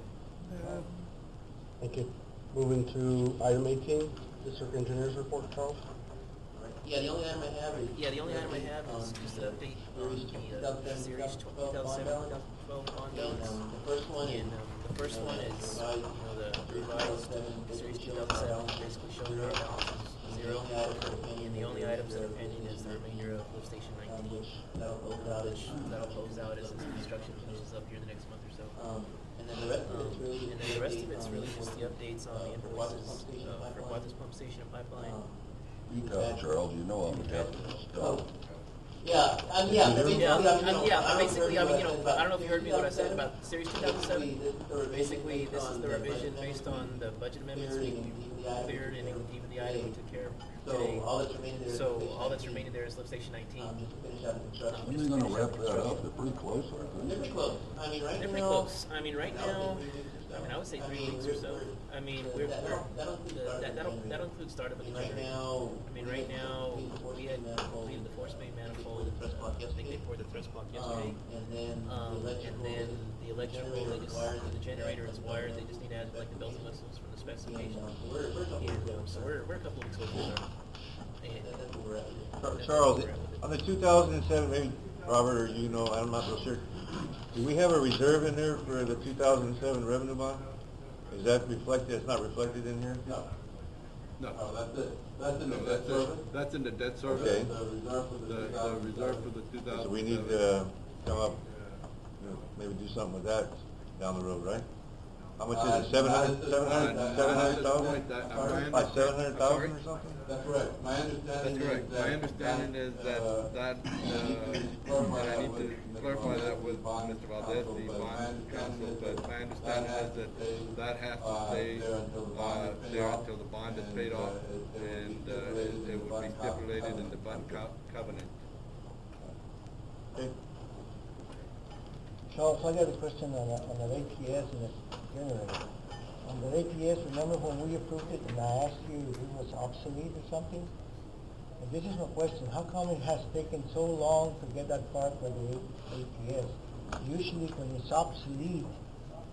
Speaker 1: Thank you. Moving to item 18, District Engineers Report, Charles.
Speaker 10: Yeah, the only item I have is.
Speaker 7: Yeah, the only item I have is just an update on the Series 2007-2012 bond balance.
Speaker 10: The first one is.
Speaker 7: And the first one is, the revised Series 2007, basically showing our balance is zero. And the only items that are pending is the remainder of lift station 19. That'll close out as its construction finishes up here in the next month or so.
Speaker 10: And then the rest of it's really.
Speaker 7: And then the rest of it's really just the updates on the invoices for Guatas Pump Station and Pipeline.
Speaker 4: You tell it, Charles, you know I'm the captain of stuff.
Speaker 10: Yeah, yeah,
Speaker 7: Basically, I don't know if you heard me what I said about Series 2007. Basically, this is the revision based on the budget amendments we cleared and even the item we took care of today. So all that's remaining there is lift station 19.
Speaker 4: When are you gonna wrap that up? They're pretty close, aren't they?
Speaker 10: They're pretty close. I mean, right
Speaker 7: They're pretty close. I mean, right now, I would say 3 weeks or so. I mean, that'll include startup of the generator. I mean, right now, we had completed the force main manifold. I think they poured the thrust block yesterday.
Speaker 10: And then
Speaker 7: the electrical, they just, the generator is wired. They just need to add like the bells and whistles from the specification. And so we're a couple weeks away from start. And
Speaker 2: Charles, on the 2007, maybe Robert or you know, I'm not real sure. Do we have a reserve in there for the 2007 revenue bond? Is that reflected? It's not reflected in here?
Speaker 4: No.
Speaker 8: No.
Speaker 4: That's in the
Speaker 8: No,
Speaker 4: debt service.
Speaker 8: that's in the debt service.
Speaker 2: Okay.
Speaker 8: The reserve for the 2007.
Speaker 2: So we need to come up, maybe do something with that down the road, right? How much is it, 700,000? Like 700,000 or something?
Speaker 4: That's right. My understanding
Speaker 8: That's correct. My understanding is that I need to clarify that with Mr. Valdez, the bond counsel, but my understanding is that has to stay there until the bond is paid off, and it would be stipulated in the bond covenant.
Speaker 2: Okay.
Speaker 6: Charles, I got a question on the ATS and the generator. On the ATS, remember when we approved it and I asked you if it was obsolete or something? And this is my question, how come it has taken so long to get that part for the ATS? Usually when it's obsolete,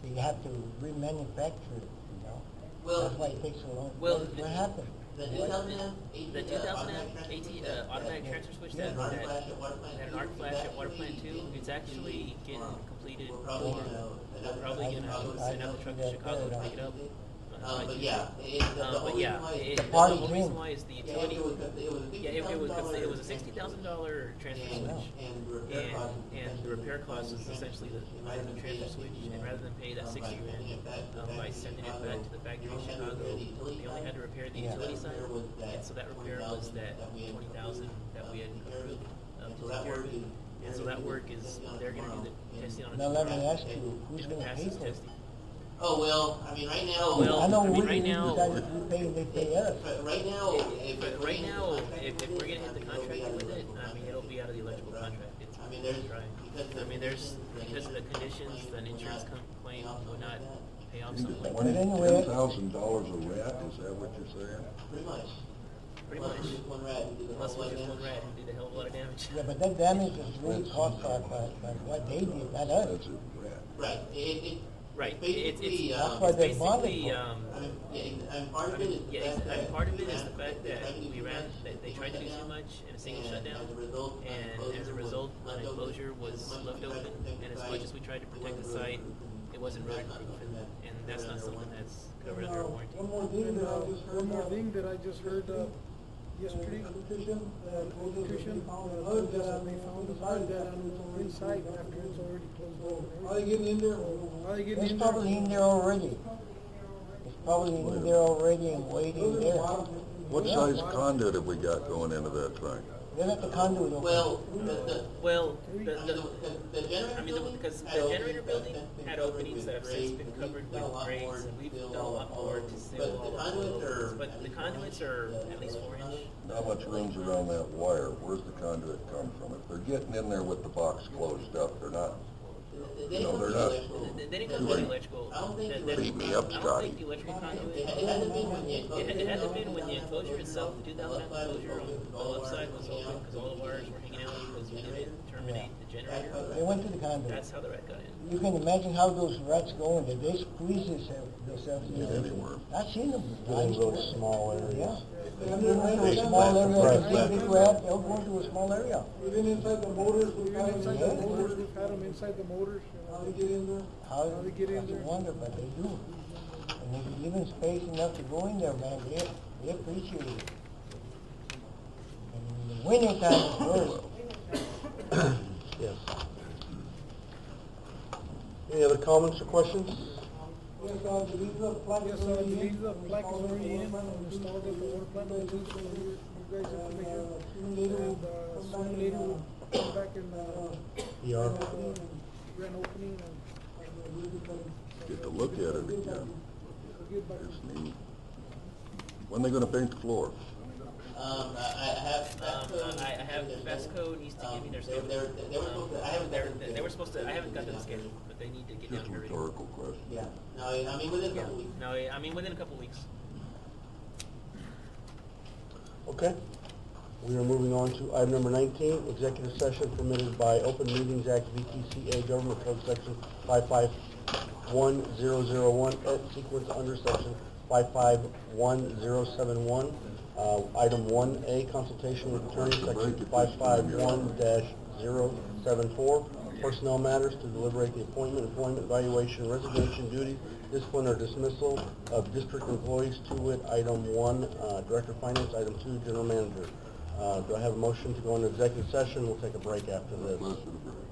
Speaker 6: they have to remanufacture it, you know?
Speaker 10: Well,
Speaker 6: That's why it takes so long.
Speaker 7: well,
Speaker 6: What happened?
Speaker 10: The 2008.
Speaker 7: The 2008 automatic transfer switch that had an arc flash at water plant 2, it's actually getting completed. We're probably gonna send out the truck to Chicago to pick it up.
Speaker 10: But yeah,
Speaker 7: the reason why is the utility. It was a $60,000 transfer switch, and the repair cost is essentially the transfer switch. And rather than pay that $60,000 by sending it back to the factory in Chicago, they only had to repair the utility side, and so that repair was that $20,000 that we had approved to take care of it. And so that work is they're going to do the testing on it.
Speaker 6: Now let me ask you, who's gonna pay for it?
Speaker 7: testing.
Speaker 10: Oh, well, I mean, right now.
Speaker 7: Oh, well,
Speaker 6: I know
Speaker 7: I mean,
Speaker 6: we
Speaker 7: right now-
Speaker 6: decided we pay, they pay us.
Speaker 10: But right now,
Speaker 7: But right now, if we're gonna hit the contract with it, I mean, it'll be out of the electrical contract. It's
Speaker 10: there's-
Speaker 7: right.
Speaker 10: because
Speaker 7: I mean, because of the conditions, an insurance claim would not pay off some like
Speaker 4: $10,000 a rat, is that what you're saying?
Speaker 10: Pretty much.
Speaker 7: pretty much.
Speaker 10: Just one rat, who did a
Speaker 7: Unless
Speaker 10: whole
Speaker 7: it was
Speaker 10: lot
Speaker 7: just
Speaker 10: of
Speaker 7: one rat
Speaker 10: damage.
Speaker 7: who did a hell of a lot of damage.
Speaker 6: Yeah, but that damage is really caused by what they did, not us.
Speaker 4: That's a rat.
Speaker 10: Right,
Speaker 7: Right.
Speaker 10: basically,
Speaker 6: That's why they're bonded
Speaker 7: basically,
Speaker 6: for.
Speaker 10: I mean, yeah, and part of it is the fact that.
Speaker 7: part of it is the fact
Speaker 10: they
Speaker 7: that
Speaker 10: tried to do
Speaker 7: we
Speaker 10: too
Speaker 7: ran,
Speaker 10: much
Speaker 7: they tried to do too much in a single shutdown,
Speaker 10: As a result,
Speaker 7: and as a result, an enclosure was left open, and as much as we tried to protect the site, it wasn't road proof, and that's not something that's covered under our warranty.
Speaker 5: One more thing that I just heard, yesterday, electrician, they found the fire dead on its inside after it's already closed over. Are they getting in there? Are they getting
Speaker 6: It's
Speaker 5: in there?
Speaker 6: probably in there already. It's probably in there already and waiting there.
Speaker 4: What size conduit have we got going into that thing?
Speaker 6: They let the conduit open.
Speaker 10: Well,
Speaker 7: Well,
Speaker 10: the generator
Speaker 7: I mean,
Speaker 10: building
Speaker 7: because the
Speaker 10: had
Speaker 7: generator building had
Speaker 10: covered
Speaker 7: openings
Speaker 10: with
Speaker 7: that have since
Speaker 10: grades,
Speaker 7: been
Speaker 10: and
Speaker 7: covered
Speaker 10: we've done a
Speaker 7: with
Speaker 10: lot
Speaker 7: grades,
Speaker 10: more
Speaker 7: and
Speaker 10: to
Speaker 7: we've
Speaker 10: seal
Speaker 7: done a lot
Speaker 10: all
Speaker 7: more
Speaker 10: of
Speaker 7: to
Speaker 10: them.
Speaker 7: seal
Speaker 10: But
Speaker 7: all
Speaker 10: the
Speaker 7: of
Speaker 10: conduits
Speaker 7: those.
Speaker 10: are.
Speaker 7: But the conduits are at least 4 inch.
Speaker 4: Not much room's around that wire. Where's the conduit come from? If they're getting in there with the box closed up, they're not,
Speaker 10: They
Speaker 4: No,
Speaker 10: come
Speaker 4: they're
Speaker 10: to
Speaker 4: not.
Speaker 10: electrical.
Speaker 7: They didn't come with the electrical.
Speaker 10: I don't think
Speaker 7: that-
Speaker 10: the
Speaker 7: that-
Speaker 4: Beat me up,
Speaker 7: I don't
Speaker 4: Scotty.
Speaker 7: think the electrical conduit.
Speaker 10: It hasn't been when the
Speaker 7: It
Speaker 10: enclosure.
Speaker 7: hasn't been when the enclosure itself, the 2000 enclosure on the left side was open because all the wires were hanging out because we didn't terminate the generator.
Speaker 6: They went to the conduit.
Speaker 7: That's how the rat got in.
Speaker 6: You can imagine how those rats go in there. They squeeze themselves in
Speaker 4: Get
Speaker 6: there.
Speaker 4: anywhere.
Speaker 6: I've seen them.
Speaker 1: Get in those small areas.
Speaker 6: Yeah.
Speaker 5: And
Speaker 6: They go
Speaker 5: they're
Speaker 6: into a
Speaker 5: right
Speaker 6: small
Speaker 5: inside-
Speaker 6: area,
Speaker 1: Right.
Speaker 6: they see a big rat, they'll go into a small area.
Speaker 5: Even inside the motors, we've
Speaker 11: Even
Speaker 5: had them
Speaker 11: inside
Speaker 5: inside
Speaker 11: the
Speaker 5: the
Speaker 11: motors,
Speaker 5: motors.
Speaker 11: we've had them inside the motors.
Speaker 5: How they get in there?
Speaker 6: How
Speaker 11: they get in
Speaker 6: that's a
Speaker 11: there.
Speaker 6: wonder, but they do. And if you give them space enough to go in there, man, they appreciate it. And in the winter time, it's worse.
Speaker 1: Yes. Any other comments or questions?
Speaker 5: Yes, these are plaques.
Speaker 11: Yes, I believe the plaque is already in, installed at the water plant, I think, so you guys information. And, soon later we'll come back and,
Speaker 1: ER.
Speaker 11: grand opening and
Speaker 4: Get to look at it again.
Speaker 11: we'll get back.
Speaker 4: It's neat. When they gonna paint the floor?
Speaker 10: I have.
Speaker 7: I have Vasco needs to give me their schedule.
Speaker 10: They were supposed to, I haven't.
Speaker 7: They were supposed to, I haven't got them the schedule, but they need to get down
Speaker 4: Just a
Speaker 7: here.
Speaker 4: rhetorical question.
Speaker 10: Yeah, no, I mean, within a couple weeks.
Speaker 7: No, I mean, within a couple weeks.
Speaker 1: Okay. We are moving on to item number 19, executive session permitted by Open Meetings Act, VTCA, Government Code Section 551001, at sequence under Section 551071. Item 1A, consultation with attorney, Section 551-074, personnel matters to deliberate the appointment, employment, evaluation, resignation, duty, discipline, or dismissal of district employees, to wit, item 1, Director of Finance, item 2, General Manager. Do I have a motion to go into executive session? We'll take a break after this.
Speaker 4: Motion to break.